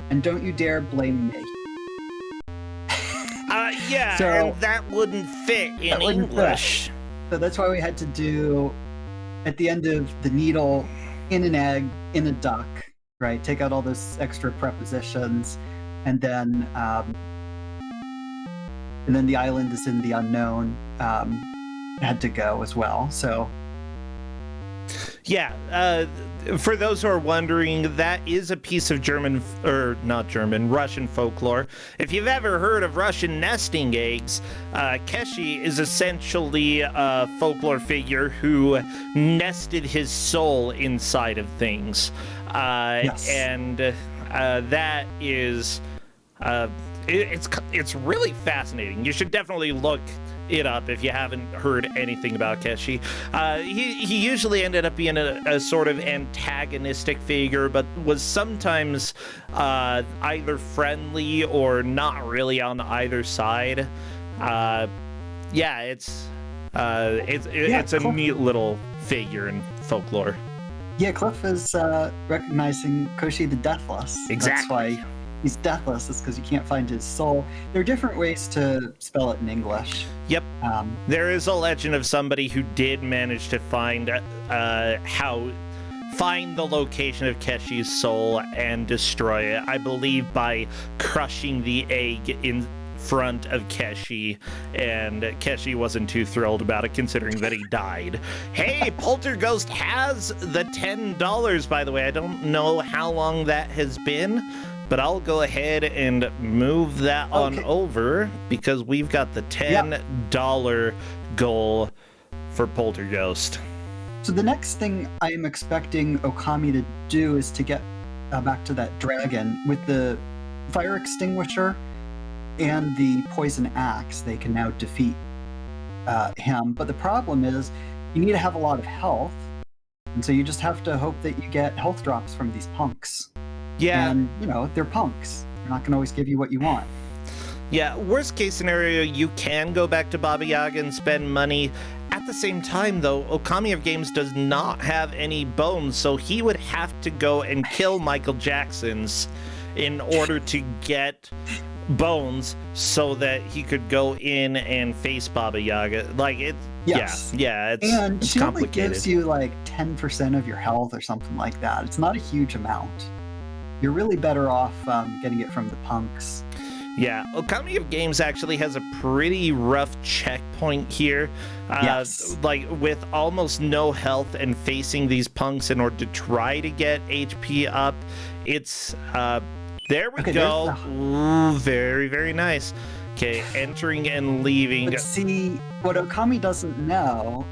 And don't you dare blame me. So, and that wouldn't fit in English. Fit. So that's why we had to do, at the end of the needle, in an egg, in a duck, right? Take out all those extra prepositions, and then the island is in the unknown. Had to go as well. So, yeah. For those who are wondering, that is a piece of Russian folklore. If you've ever heard of Russian nesting eggs, Keshi is essentially a folklore figure who nested his soul inside of things. Yes. And that is... it's really fascinating. You should definitely look it up if you haven't heard anything about Keshi. He usually ended up being a sort of antagonistic figure, but was sometimes either friendly or not really on either side. It's a neat little figure in folklore. Yeah, Cliff is recognizing Koshi the Deathless. Exactly. That's why he's deathless, is because you can't find his soul. There are different ways to spell it in English. Yep. There is a legend of somebody who did manage to find the location of Keshi's soul and destroy it, I believe by crushing the egg in front of Keshi, and Keshi wasn't too thrilled about it considering that he died. Hey, Polterghost has the $10, by the way. I don't know how long that has been, but I'll go ahead and move that on over because we've got the $10 goal for Polterghost. So the next thing I am expecting Okami to do is to get back to that dragon with the fire extinguisher and the poison axe. They can now defeat him. But the problem is you need to have a lot of health. And so you just have to hope that you get health drops from these punks. Yeah. And, they're punks. They're not going to always give you what you want. Yeah, worst case scenario, you can go back to Baba Yaga and spend money. At the same time, though, Okami of Games does not have any bones, so he would have to go and kill Michael Jackson's in order to get bones so that he could go in and face Baba Yaga. Like, it's yes. It's she complicated. Only gives you like 10% of your health or something like that. It's not a huge amount. You're really better off getting it from the punks. Yeah, Okami of Games actually has a pretty rough checkpoint here. Yes. Like, with almost no health and facing these punks in order to try to get HP up. It's, there we go. Ooh, very, very nice. Okay, entering and leaving. But see, what Okami doesn't know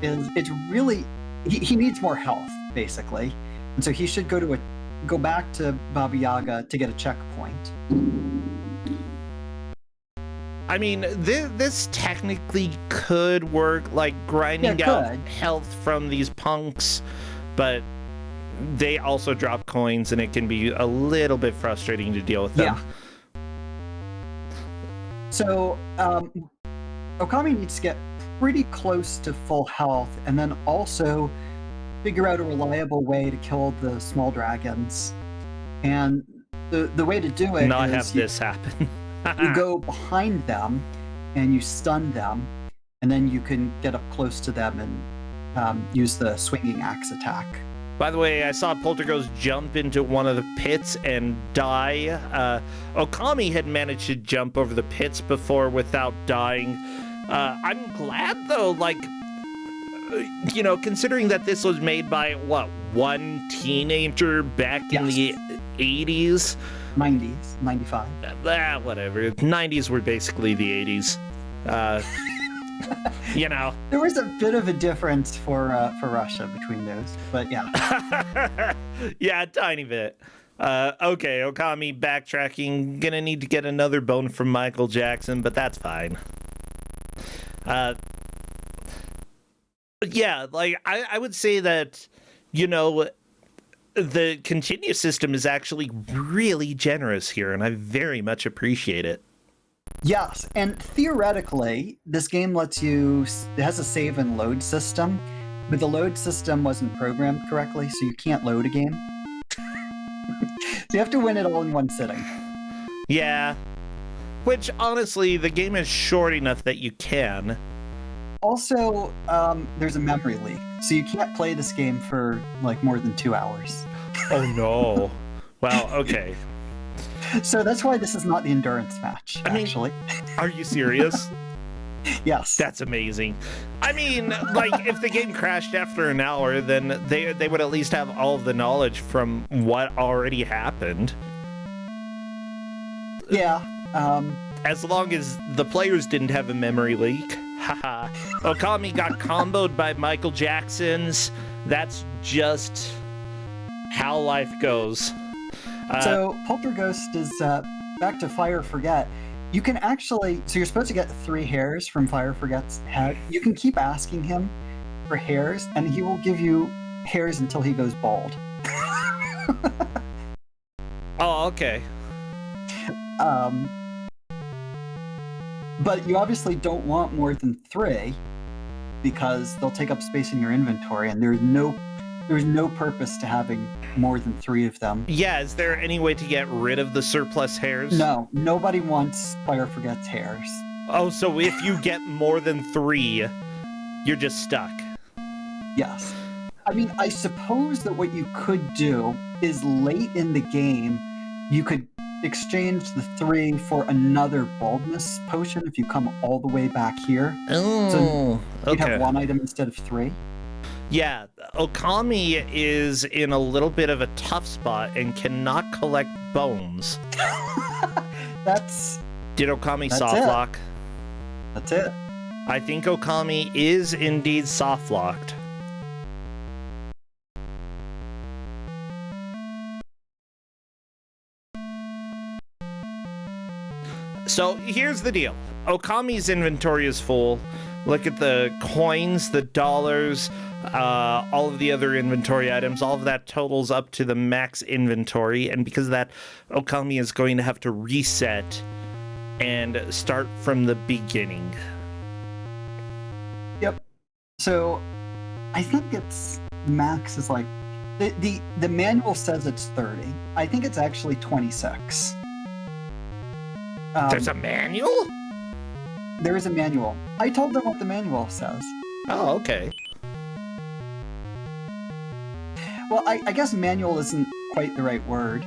is it's really... He needs more health, basically. And so he should go back to Baba Yaga to get a checkpoint. I mean, this technically could work, like grinding out health from these punks, but they also drop coins and it can be a little bit frustrating to deal with them. Yeah. So, Okami needs to get pretty close to full health and then also figure out a reliable way to kill the small dragons. And the way to do it Not is have this happen. you go behind them and you stun them, and then you can get up close to them and use the swinging axe attack. By the way, I saw Polterghost jump into one of the pits and die. Okami had managed to jump over the pits before without dying. I'm glad, though, like, considering that this was made by, one teenager back in the 80s? 90s, 95. Whatever. 90s were basically the 80s. There was a bit of a difference for Russia between those, but yeah. Yeah, a tiny bit. Okay, Okami backtracking. Gonna need to get another bone from Michael Jackson, but that's fine. But yeah, like, I would say that, the continue system is actually really generous here, and I very much appreciate it. Yes, and theoretically, this game it has a save and load system, but the load system wasn't programmed correctly, so you can't load a game. So you have to win it all in one sitting. Yeah, which, honestly, the game is short enough that you can. Also, there's a memory leak, so you can't play this game for, more than 2 hours. Oh, no. Well, okay. So that's why this is not the endurance match, actually. Are you serious? Yes. That's amazing. I mean, if the game crashed after an hour, then they would at least have all of the knowledge from what already happened. Yeah. As long as the players didn't have a memory leak. Haha. Okami got comboed by Michael Jackson's. That's just how life goes. So Polterghost is back to Fire Forget. You can actually, so you're supposed to get 3 hairs from Fire Forget's head. You can keep asking him for hairs, and he will give you hairs until he goes bald. Oh, okay. But you obviously don't want more than 3 because they'll take up space in your inventory, and there's no purpose to having more than 3 of them. Yeah, is there any way to get rid of the surplus hairs? No, nobody wants Fire Forget's hairs. Oh, so if you get more than 3, you're just stuck. Yes. I mean, I suppose that what you could do is late in the game, you could exchange the 3 for another baldness potion if you come all the way back here. Oh, so you'd have 1 item instead of 3. Yeah, Okami is in a little bit of a tough spot and cannot collect bones. Did Okami softlock? That's it. I think Okami is indeed softlocked. So here's the deal. Okami's inventory is full. Look at the coins, the dollars, all of the other inventory items. All of that totals up to the max inventory. And because of that, Okami is going to have to reset and start from the beginning. Yep. So I think it's max is like the manual says it's 30. I think it's actually 26. There's a manual? There is a manual. I told them what the manual says. Oh, okay. Well, I guess manual isn't quite the right word.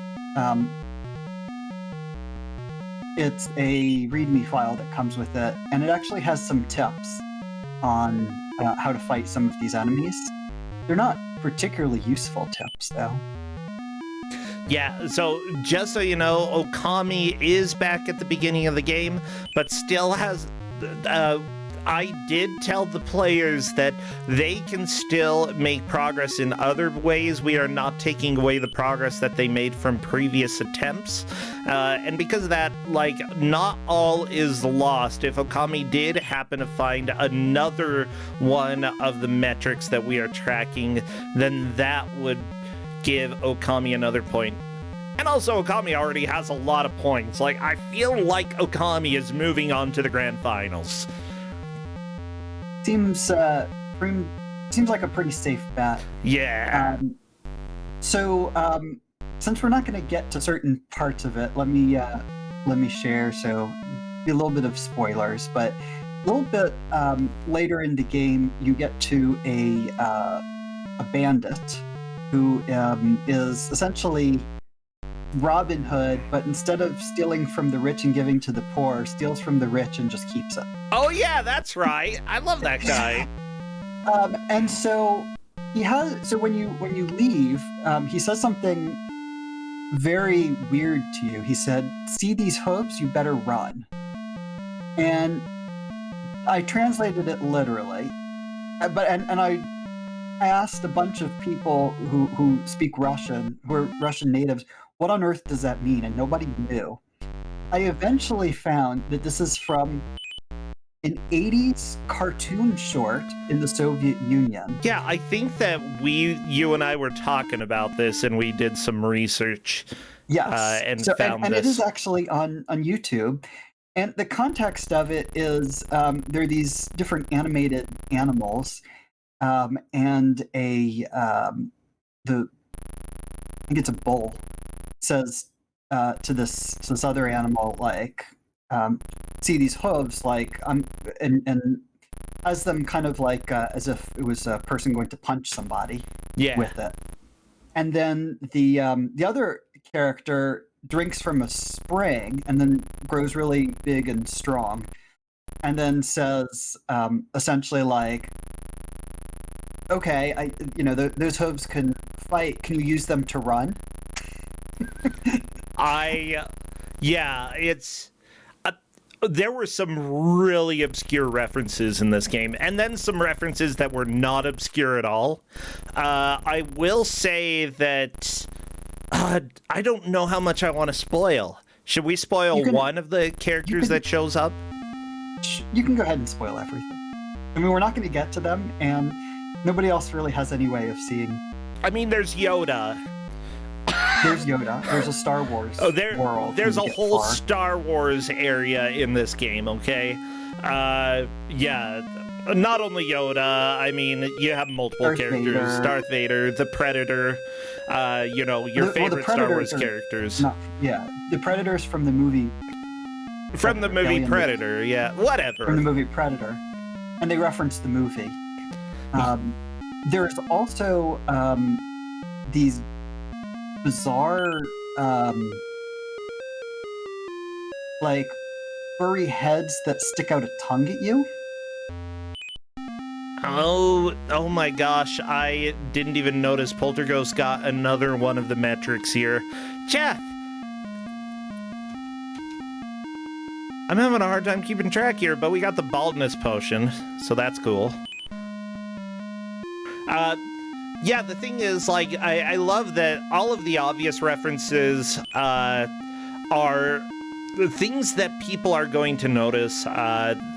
It's a README file that comes with it, and it actually has some tips on how to fight some of these enemies. They're not particularly useful tips, though. Yeah, so just so you know, Okami is back at the beginning of the game, but still has... I did tell the players that they can still make progress in other ways. We are not taking away the progress that they made from previous attempts. And because of that, not all is lost. If Okami did happen to find another one of the metrics that we are tracking, then that would give Okami another point. And also, Okami already has a lot of points. I feel like Okami is moving on to the grand finals. Seems seems like a pretty safe bet. Yeah. Since we're not going to get to certain parts of it, let me share. So, be a little bit of spoilers, but a little bit later in the game, you get to a bandit who is essentially Robin Hood, but instead of stealing from the rich and giving to the poor, steals from the rich and just keeps it. Oh yeah, that's right. I love that guy. And so when you leave, he says something very weird to you. He said, "See these hooves? You better run." And I translated it literally, but I asked a bunch of people who speak Russian, who are Russian natives, what on earth does that mean? And nobody knew. I eventually found that this is from an 80s cartoon short in the Soviet Union. Yeah, I think that you and I were talking about this, and we did some research. Yes, and found this. It is actually on YouTube. And the context of it is there are these different animated animals, and I think it's a bull says to this other animal, like, see these hooves, like, and has them kind of like as if it was a person going to punch somebody with it. And then the other character drinks from a spring and then grows really big and strong, and then says essentially like, okay, those hooves can fight. Can you use them to run? There were some really obscure references in this game, and then some references that were not obscure at all. I will say that I don't know how much I want to spoil. Should we spoil one of the characters that shows up? You can go ahead and spoil everything. I mean, we're not going to get to them, and nobody else really has any way of seeing. I mean, there's Yoda. There's Yoda. There's a Star Wars world. There's a whole Star Wars area in this game, okay? Not only Yoda, I mean, you have multiple characters. Darth Vader, the Predator, your favorite Star Wars characters. The Predators from the movie. From the movie Predator, whatever. From the movie Predator. And they reference the movie. There's also these bizarre like furry heads that stick out a tongue at you. Oh my gosh, I didn't even notice Poltergeist got another one of the metrics here. Jeff! I'm having a hard time keeping track here, but we got the baldness potion, so that's cool. The thing is, like, I love that all of the obvious references are the things that people are going to notice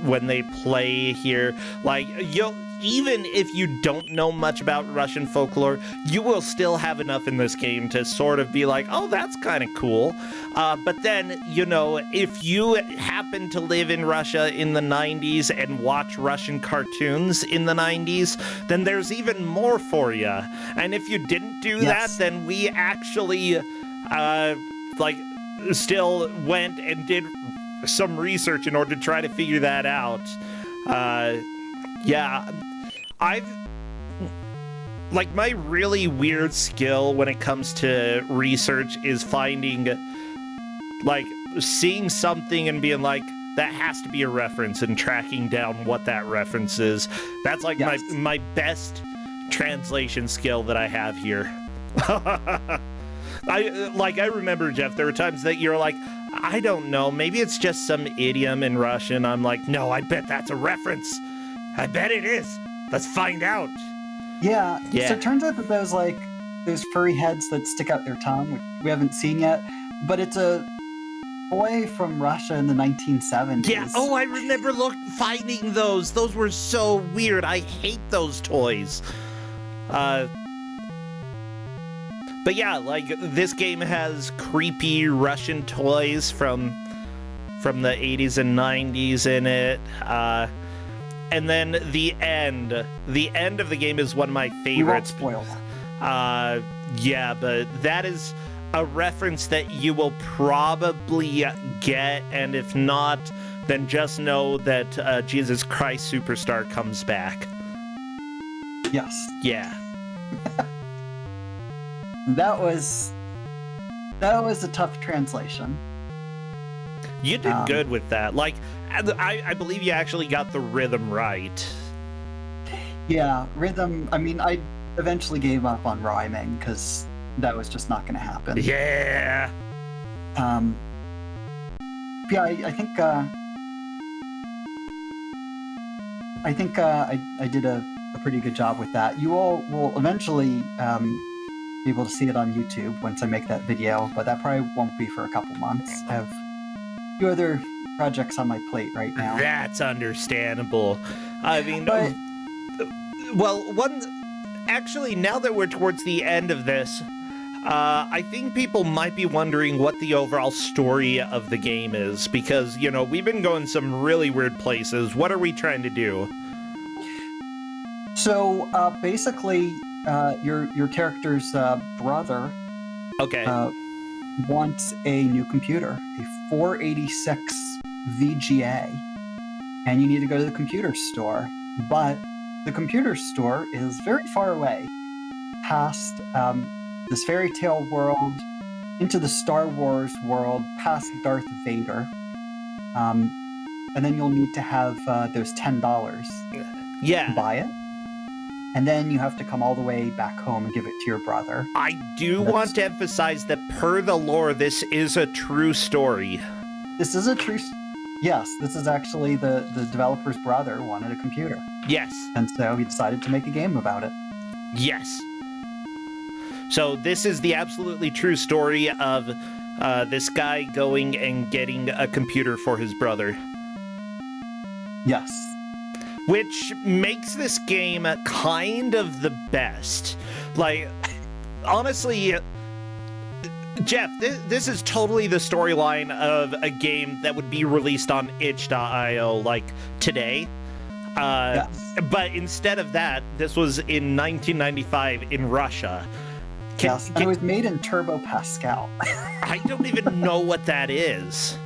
when they play here. Like, even if you don't know much about Russian folklore, you will still have enough in this game to sort of be like, oh, that's kind of cool. But then, if you happen to live in Russia in the 90s and watch Russian cartoons in the 90s, then there's even more for you. And if you didn't do that, then we actually, still went and did some research in order to try to figure that out. My really weird skill when it comes to research is seeing something and being like, that has to be a reference, and tracking down what that reference is. That's my best translation skill that I have here. I remember, Jeff, there were times that you're like, I don't know, maybe it's just some idiom in Russian. I'm like, no, I bet that's a reference. I bet it is. Let's find out. Yeah. So it turns out that those furry heads that stick out their tongue, which we haven't seen yet, but it's a toy from Russia in the 1970s. Yeah. Oh, I remember finding those. Those were so weird. I hate those toys. But yeah, this game has creepy Russian toys from the 80s and 90s in it. and then the end of the game is one of my We won't favorites. spoil that. Yeah, but that is a reference that you will probably get, and if not, then just know that Jesus Christ Superstar comes back. Yes. Yeah. That was a tough translation. You did good with that. Like, I believe you actually got the rhythm right. Yeah, rhythm. I mean, I eventually gave up on rhyming because that was just not going to happen. Yeah. Yeah, I think I did a pretty good job with that. You all will eventually be able to see it on YouTube once I make that video, but that probably won't be for a couple months. I have a few other projects on my plate right now. That's understandable. I mean, But actually, now that we're towards the end of this, I think people might be wondering what the overall story of the game is, because, you know, we've been going some really weird places. What are we trying to do? so basically, your character's brother Okay. wants a new computer, a 486 VGA, and you need to go to the computer store. But the computer store is very far away, past this fairy tale world, into the Star Wars world, past Darth Vader. And then you'll need to have those $10 Yeah. to buy it. And then you have to come all the way back home and give it to your brother. I do want to emphasize that per the lore, this is a true story. This is a true... Yes, this is actually the developer's brother wanted a computer. Yes. And so he decided to make a game about it. Yes. So this is the absolutely true story of this guy going and getting a computer for his brother. Yes. Which makes this game kind of the best. Like, honestly, Jeff, this is totally the storyline of a game that would be released on itch.io, like, today. Yes. But instead of that, this was in 1995 in Russia. Yes, and it was made in Turbo Pascal. I don't even know what that is.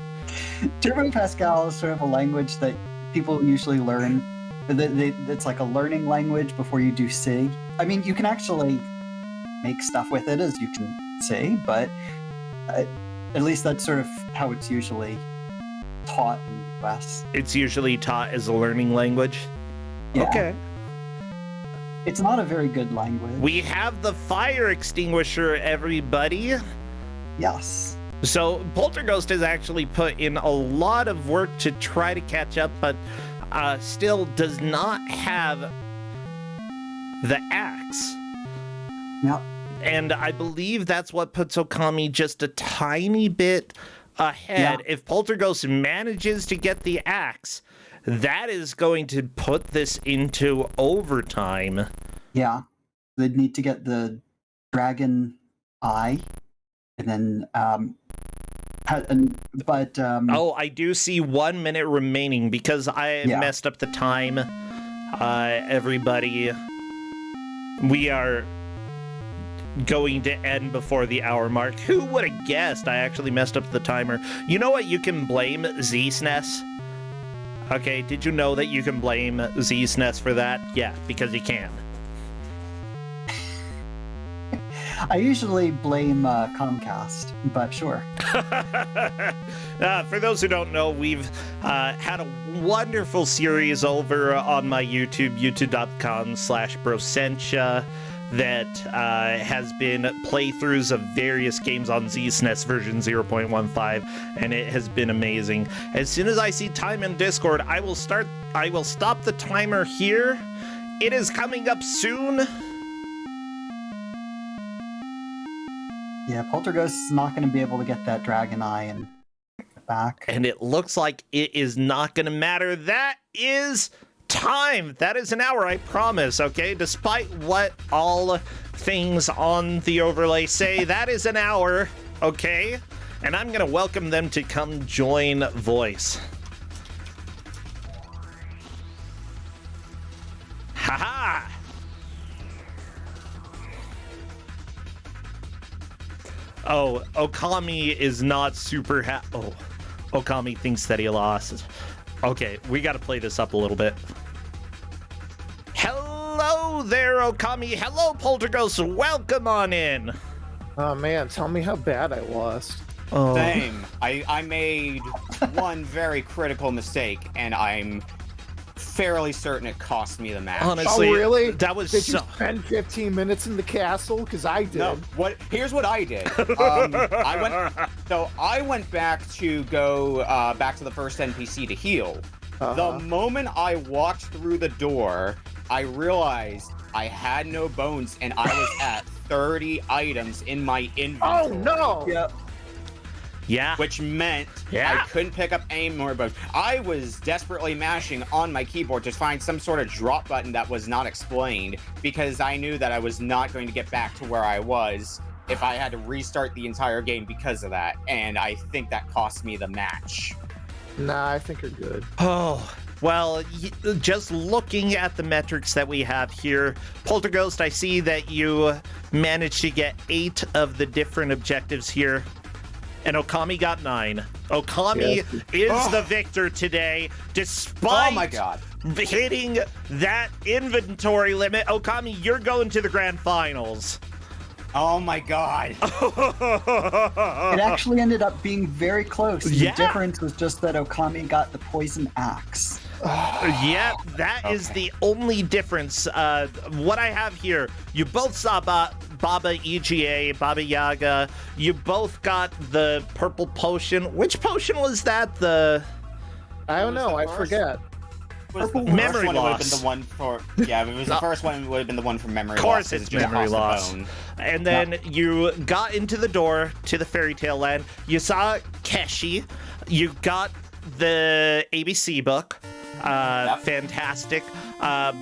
Turbo Pascal is sort of a language that people usually learn. It's like a learning language before you do C. I mean, you can actually make stuff with it, as you can see, but at least that's sort of how it's usually taught in the US. It's usually taught as a learning language? Yeah. Okay. It's not a very good language. We have the fire extinguisher, everybody. Yes. So Polterghost has actually put in a lot of work to try to catch up, but still does not have the axe. Yep. And I believe that's what puts Okami just a tiny bit ahead. Yeah. If Polterghost manages to get the axe, that is going to put this into overtime. Yeah. They'd need to get the dragon eye, and then Oh, I do see 1 minute remaining because I messed up the time. Everybody, we are going to end before the hour mark. Who would have guessed I actually messed up the timer? You know what? You can blame Z-SNES. Okay, did you know that you can blame Z-SNES for that? Yeah, because you can. I usually blame Comcast, but sure. For those who don't know, we've had a wonderful series over on my YouTube, youtube.com/Brosentia, that has been playthroughs of various games on Z-SNES version 0.15, and it has been amazing. As soon as I see time in Discord, I will stop the timer here. It is coming up soon. Yeah, Poltergeist is not going to be able to get that dragon eye and back. And it looks like it is not going to matter. That is time. That is an hour, I promise, okay? Despite what all things on the overlay say, that is an hour, okay? And I'm going to welcome them to come join Voice. Haha! Oh, Okami is not super Oh, Okami thinks that he lost. Okay, we gotta play this up a little bit. Hello there, Okami. Hello, Poltergeist. Welcome on in. Oh man, tell me how bad I lost. Oh. Same. I made one very critical mistake, and I'm fairly certain it cost me the match. Honestly, Oh really? that was Did so... you spend 15 minutes in the castle? Because I did. No, here's what I did. I went back to go back to the first NPC to heal. The moment I walked through the door, I realized I had no bones, and I was at 30 items in my inventory. Oh no! Yep. Yeah. Which meant Yeah. I couldn't pick up any more bones. I was desperately mashing on my keyboard to find some sort of drop button that was not explained, because I knew that I was not going to get back to where I was if I had to restart the entire game because of that, and I think that cost me the match. Nah, I think you're good. Oh, well, just looking at the metrics that we have here, Poltergeist, I see that you managed to get 8 of the different objectives here, and Okami got 9. Okami is the victor today, despite Oh my god. hitting that inventory limit. Okami, you're going to the grand finals. Oh my god. It actually ended up being very close. Yeah. The difference was just that Okami got the poison axe. Yeah, that is the only difference. What I have here, you both saw Baba EGA, Baba Yaga. You both got the purple potion. Which potion was that? I don't know. I forget. Was the Memory first one, loss. It would have been the one for... Yeah, if it was the first one, it would have been the one for memory Of loss. course 'cause it's it just memory cost a loss. bone. And then you got into the door to the fairy tale land. You saw Keshi. You got the ABC book. Fantastic.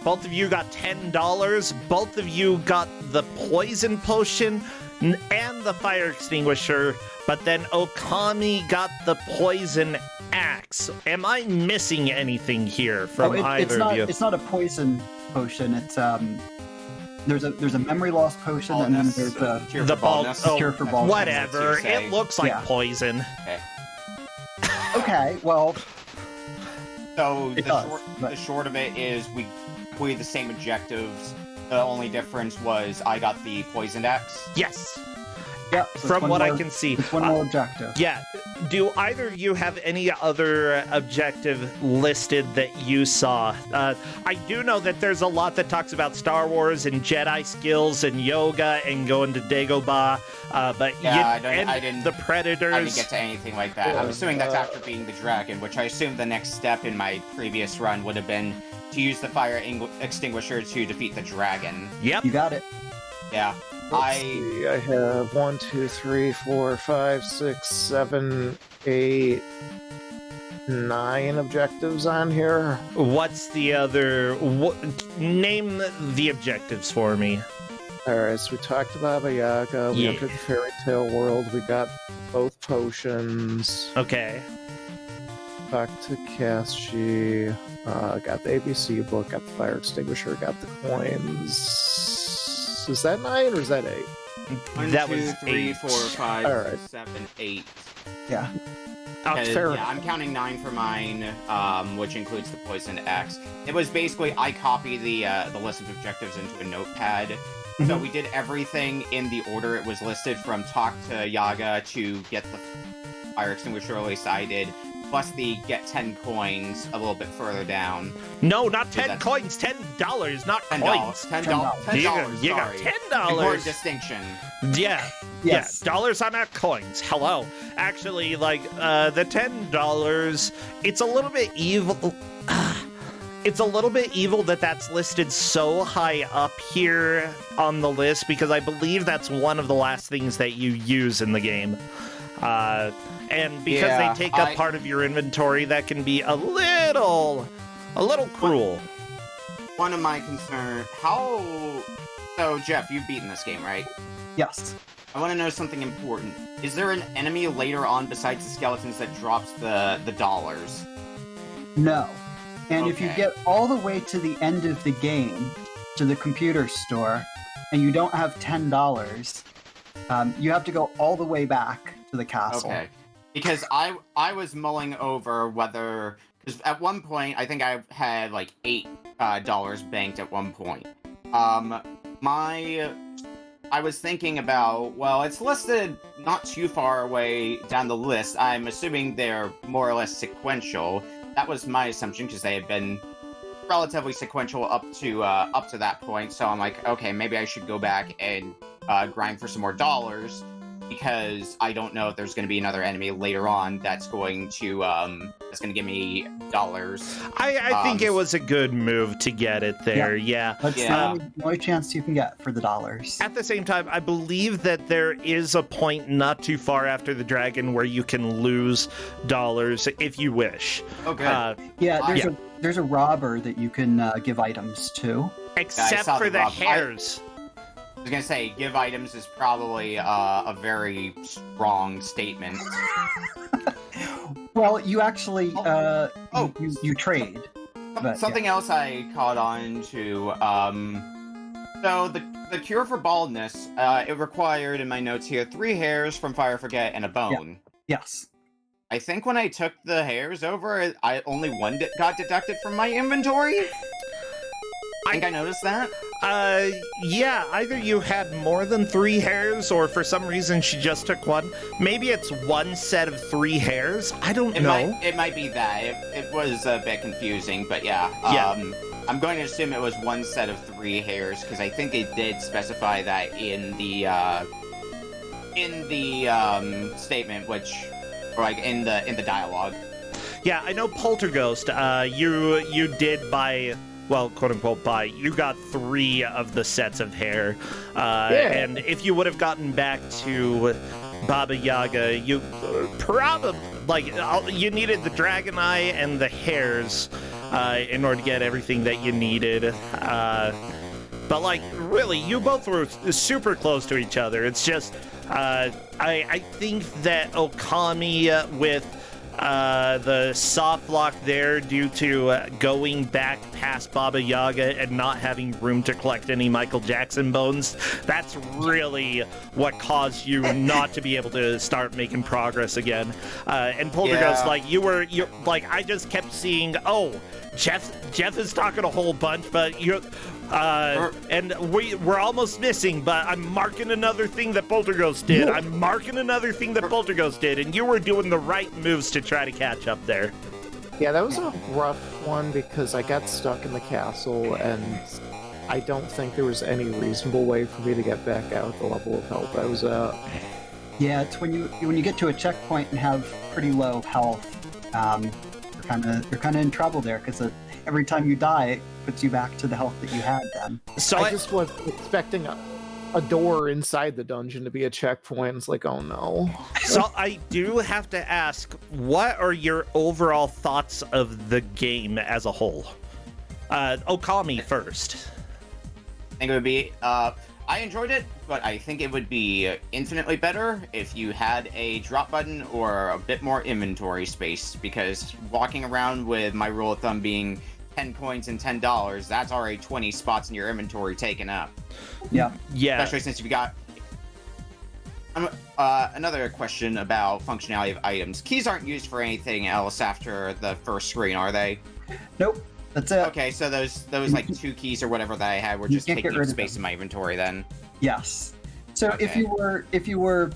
Both of you got $10. Both of you got the poison potion and the fire extinguisher, but then Okami got the poison axe. Am I missing anything here from either of you? It's not a poison potion. It's there's a memory loss potion, and then there's a Cure The for ball- baldness. oh, cure for baldness. Whatever. That's what you say. It looks like Yeah. poison. Okay. Okay, well, So It does, but- the short of it is we the same objectives. The only difference was I got the poisoned axe. Yes. yeah. so it's From one what I more- can see. it's one more objective. Yeah. Do either of you have any other objective listed that you saw? I do know that there's a lot that talks about Star Wars and Jedi skills and yoga and going to Dagobah, but Yeah, I the didn't get Predators. to anything like that. I'm assuming that's after beating the dragon, which I assumed the next step in my previous run would have been to use the fire extinguisher to defeat the dragon. Yep. You got it. Yeah. Let's see, I have 1, 2, 3, 4, 5, 6, 7, 8, 9 objectives on here. What's the other? Name the objectives for me. Alright, so we talked to Baba Yaga, we Yeah. entered the fairy tale world, we got both potions, Okay. talked to Kashi, got the ABC book, got the fire extinguisher, got the coins. Is that 9 or is that 8? That 1, 2, was 3, 8. 4, 5, Alright. 7, 8. Yeah. Oh, And, fair yeah, enough. I'm counting 9 for mine, which includes the poisoned axe. It was basically I copied the list of objectives into a notepad. So Mhm. we did everything in the order it was listed, from talk to Yaga to get the fire extinguisher, at least I did, plus the get 10 coins a little bit further down. No, not So 10 that's- coins. $10, not $10. coins. $10. You got Sorry. $10. Important distinction. Yeah. Yes. Yeah, dollars are not coins. Hello. Actually, like, the $10, it's a little bit evil. It's a little bit evil that that's listed so high up here on the list, because I believe that's one of the last things that you use in the game. And because Yeah, they take up part of your inventory, that can be a little cruel. One of my concerns, So, Jeff, you've beaten this game, right? Yes. I want to know something important. Is there an enemy later on besides the skeletons that drops the dollars? No. And if you Okay. get all the way to the end of the game, to the computer store, and you don't have $10, you have to go all the way back to the castle. Okay. Because I was mulling over whether, because at one point I think I had like $8 banked at one point. I was thinking about, well, it's listed not too far away down the list. I'm assuming they're more or less sequential. That was my assumption because they had been relatively sequential up to that point. So I'm like, okay, maybe I should go back and grind for some more dollars, because I don't know if there's going to be another enemy later on that's going to give me dollars. I think it was a good move to get it there. Yeah. That's Yeah. the only chance you can get for the dollars. At the same time, I believe that there is a point not too far after the dragon where you can lose dollars if you wish. Okay. Yeah, Yeah. there's a robber that you can give items to. Except saw for the the rob- hairs. I was gonna say, give items is probably a very strong statement. Well, you actually Oh. you trade. But, Something else I caught on to. So the cure for baldness, it required in my notes here 3 hairs from Fire Forget and a bone. Yes. I think when I took the hairs over, I only one got deducted from my inventory. I think I noticed that. Yeah, either you had more than 3 hairs, or for some reason she just took 1. Maybe it's 1 set of 3 hairs. I don't know. It might be that. It was a bit confusing, but yeah. Yeah. I'm going to assume it was 1 set of 3 hairs, because I think they did specify that in the statement, or like in the dialogue. Yeah, I know Polterghost. You did buy, well, quote unquote buy. You got 3 of the sets of hair, and if you would have gotten back to Baba Yaga, you probably you needed the dragon eye and the hairs in order to get everything that you needed. But like, really, you both were super close to each other. It's just, I think that Okami with the soft lock there due to going back past Baba Yaga and not having room to collect any Michael Jackson bones, that's really what caused you not to be able to start making progress again. And Polterghost, Yeah. you're I just kept seeing, oh, Jeff is talking a whole bunch, but you're and we're almost missing, but I'm marking another thing that Polterghost did. I'm marking another thing that Polterghost did, and you were doing the right moves to try to catch up there. Yeah, that was a rough one because I got stuck in the castle, and I don't think there was any reasonable way for me to get back out at the level of health I was at. Yeah, it's when you get to a checkpoint and have pretty low health, you're kind of in trouble there, because every time you die, it puts you back to the health that you had then. So I just was expecting a door inside the dungeon to be a checkpoint. It's like, oh no. So I do have to ask, what are your overall thoughts of the game as a whole? Okami first. I think it would be. I enjoyed it, but I think it would be infinitely better if you had a drop button or a bit more inventory space, because walking around with my rule of thumb being 10 coins and $10, that's already 20 spots in your inventory taken up. Yeah. Yeah. Especially since you've got... another question about functionality of items. Keys aren't used for anything else after the first screen, are they? Nope. That's it. Okay, so those like 2 keys or whatever that I had were You just can't get taking up rid of space them. in my inventory then. Yes. So if Okay. you were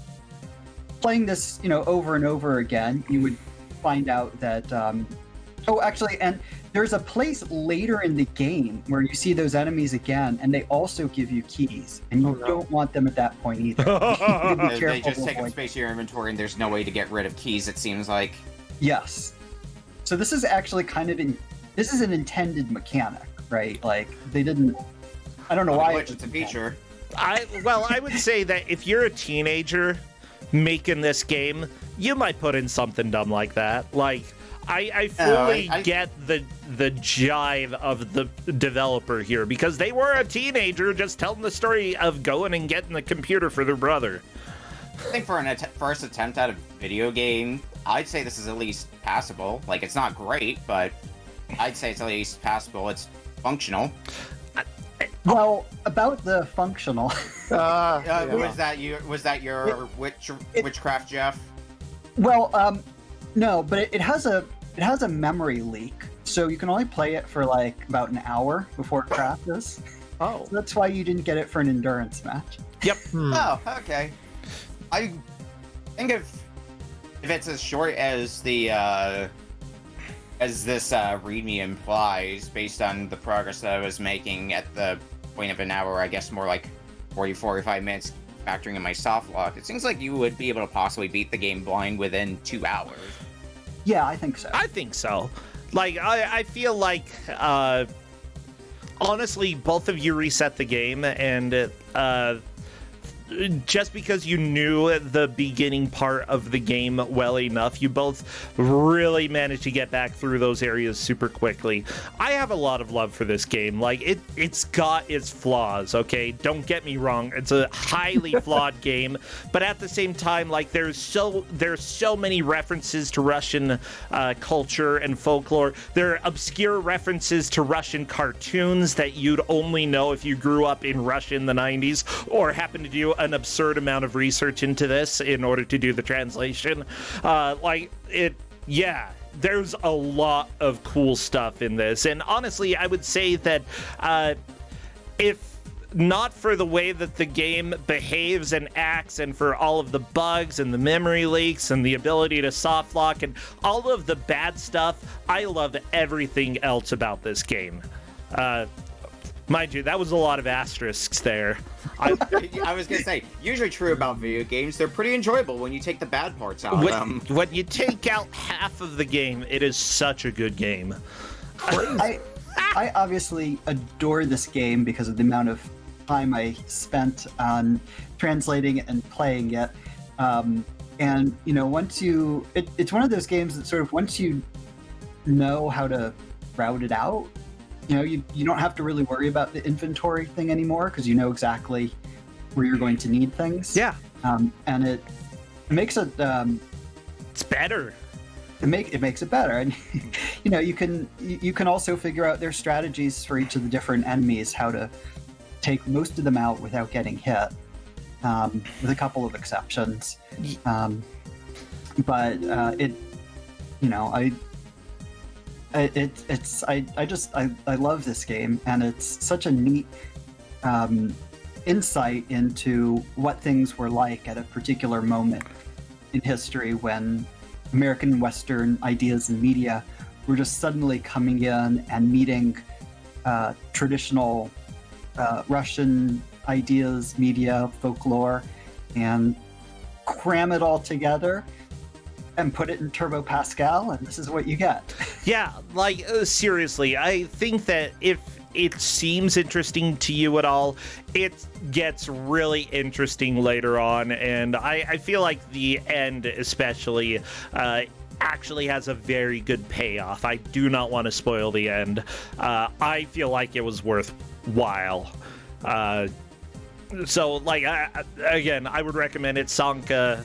playing this, over and over again, you would find out that and there's a place later in the game where you see those enemies again, and they also give you keys, and you Oh, no. don't want them at that point either. You need to be They careful just to take up avoid- space in your inventory and there's no way to get rid of keys, it seems like. Yes. So this is actually this is an intended mechanic, right? Like they didn't. I don't know why. Which it's a feature. I would say that if you're a teenager making this game, you might put in something dumb like that. Like, I fully get the jive of the developer here, because they were a teenager just telling the story of going and getting the computer for their brother. I think for an first attempt at a video game, I'd say this is at least passable. Like, it's not great, but I'd say it's at least passable. It's functional. Well, about the functional. Was that your witchcraft, Jeff? Well, no, but it has a memory leak, so you can only play it for like about an hour before it crashes. Oh. So that's why you didn't get it for an endurance match. Yep. Oh, okay. I think if it's as short as the as this readme implies, based on the progress that I was making at the point of an hour, I guess more like 45 minutes, factoring in my soft lock, it seems like you would be able to possibly beat the game blind within 2 hours. Yeah, I think so. I think so. Like, I feel like, honestly, both of you reset the game, and just because you knew the beginning part of the game well enough, you both really managed to get back through those areas super quickly. I have a lot of love for this game. Like, it's got its flaws, okay? Don't get me wrong. It's a highly flawed game, but at the same time, like, there's so many references to Russian culture and folklore. There are obscure references to Russian cartoons that you'd only know if you grew up in Russia in the 90s or happened to do an absurd amount of research into this in order to do the translation. There's a lot of cool stuff in this, and honestly, I would say that if not for the way that the game behaves and acts, and for all of the bugs and the memory leaks and the ability to soft lock and all of the bad stuff, I love everything else about this game. Mind you, that was a lot of asterisks there. I was going to say, usually true about video games, they're pretty enjoyable when you take the bad parts out of them. When you take out half of the game, it is such a good game. I obviously adore this game because of the amount of time I spent on translating it and playing it. And, you know, it's one of those games that sort of, once you know how to route it out, you know, you don't have to really worry about the inventory thing anymore because you know exactly where you're going to need things. Yeah. And it makes it... it's better. It makes it better. And, you know, you can also figure out their strategies for each of the different enemies, how to take most of them out without getting hit, with a couple of exceptions. But I love this game, and it's such a neat insight into what things were like at a particular moment in history when American and Western ideas and media were just suddenly coming in and meeting traditional Russian ideas, media, folklore, and cram it all together and put it in Turbo Pascal, and this is what you get. Yeah, like, seriously, I think that if it seems interesting to you at all, it gets really interesting later on, and I feel like the end especially actually has a very good payoff. I do not want to spoil the end. I feel like it was worthwhile. So, like, again, I would recommend it. Sanka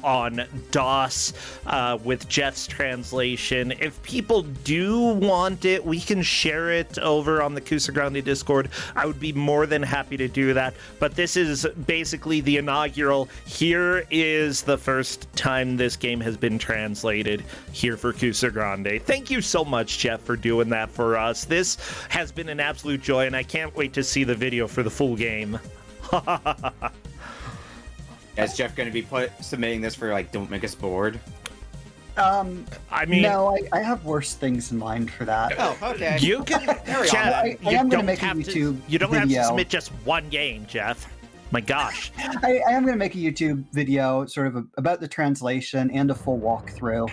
on DOS with Jeff's translation. If people do want it, we can share it over on the Kusog7ande Discord. I would be more than happy to do that. But this is basically the inaugural. Here is the first time this game has been translated here for Kusog7ande. Thank you so much, Jeff, for doing that for us. This has been an absolute joy, and I can't wait to see the video for the full game. Is Jeff going to be submitting this for, like, don't make us bored? I mean, no, I have worse things in mind for that. Oh, okay. You can, Jeff, I am going to make a YouTube you don't video. have to submit just one game, Jeff. My gosh. I am going to make a YouTube video sort of about the translation and a full walkthrough,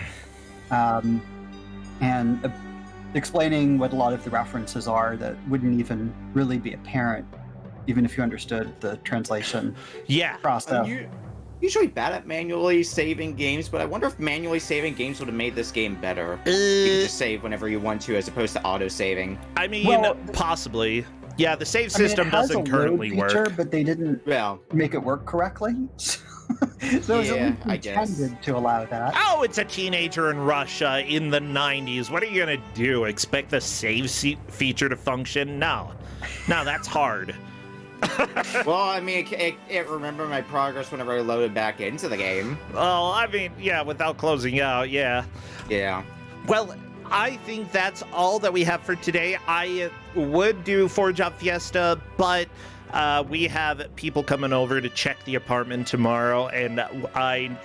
and explaining what a lot of the references are that wouldn't even really be apparent even if you understood the translation process. I'm usually bad at manually saving games, but I wonder if manually saving games would have made this game better. You could just save whenever you want to, as opposed to auto-saving. I mean, possibly. Yeah, the save system doesn't currently feature, work. But they didn't make it work correctly. So it's Yeah, at I least guess. intended to allow that. Oh, it's a teenager in Russia in the 90s. What are you gonna do? Expect the save feature to function? No, that's hard. Well, I mean, it remembered my progress whenever I loaded back into the game. Oh, I mean, yeah, without closing out, yeah. Yeah. Well, I think that's all that we have for today. I would do Forge Up Fiesta, but we have people coming over to check the apartment tomorrow, and I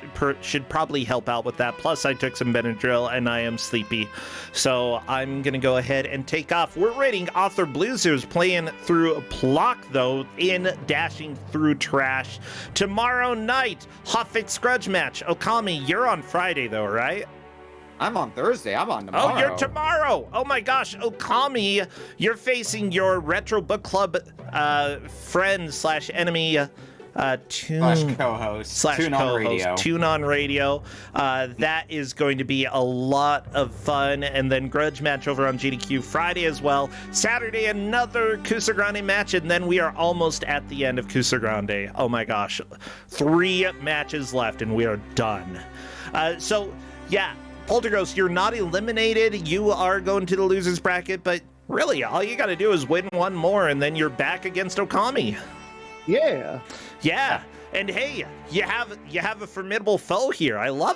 should probably help out with that. Plus, I took some Benadryl, and I am sleepy. So I'm going to go ahead and take off. We're rating Author Blues, who's playing through Plock, though, in Dashing Through Trash. Tomorrow night, Hotfix Grudge Match. Okami, you're on Friday, though, right? I'm on Thursday. I'm on tomorrow. Oh, you're tomorrow. Oh my gosh, Okami, you're facing your Retro Book Club friend / enemy Slash co-host. Tune on radio. Tune on Radio. That is going to be a lot of fun. And then Grudge Match over on GDQ Friday as well. Saturday, another Kusog7ande match, and then we are almost at the end of Kusog7ande. Oh my gosh. 3 matches left, and we are done. So, yeah. Polterghost, you're not eliminated. You are going to the loser's bracket, but really, all you got to do is win one more, and then you're back against Okami. Yeah. Yeah, and hey, you have a formidable foe here. I love it.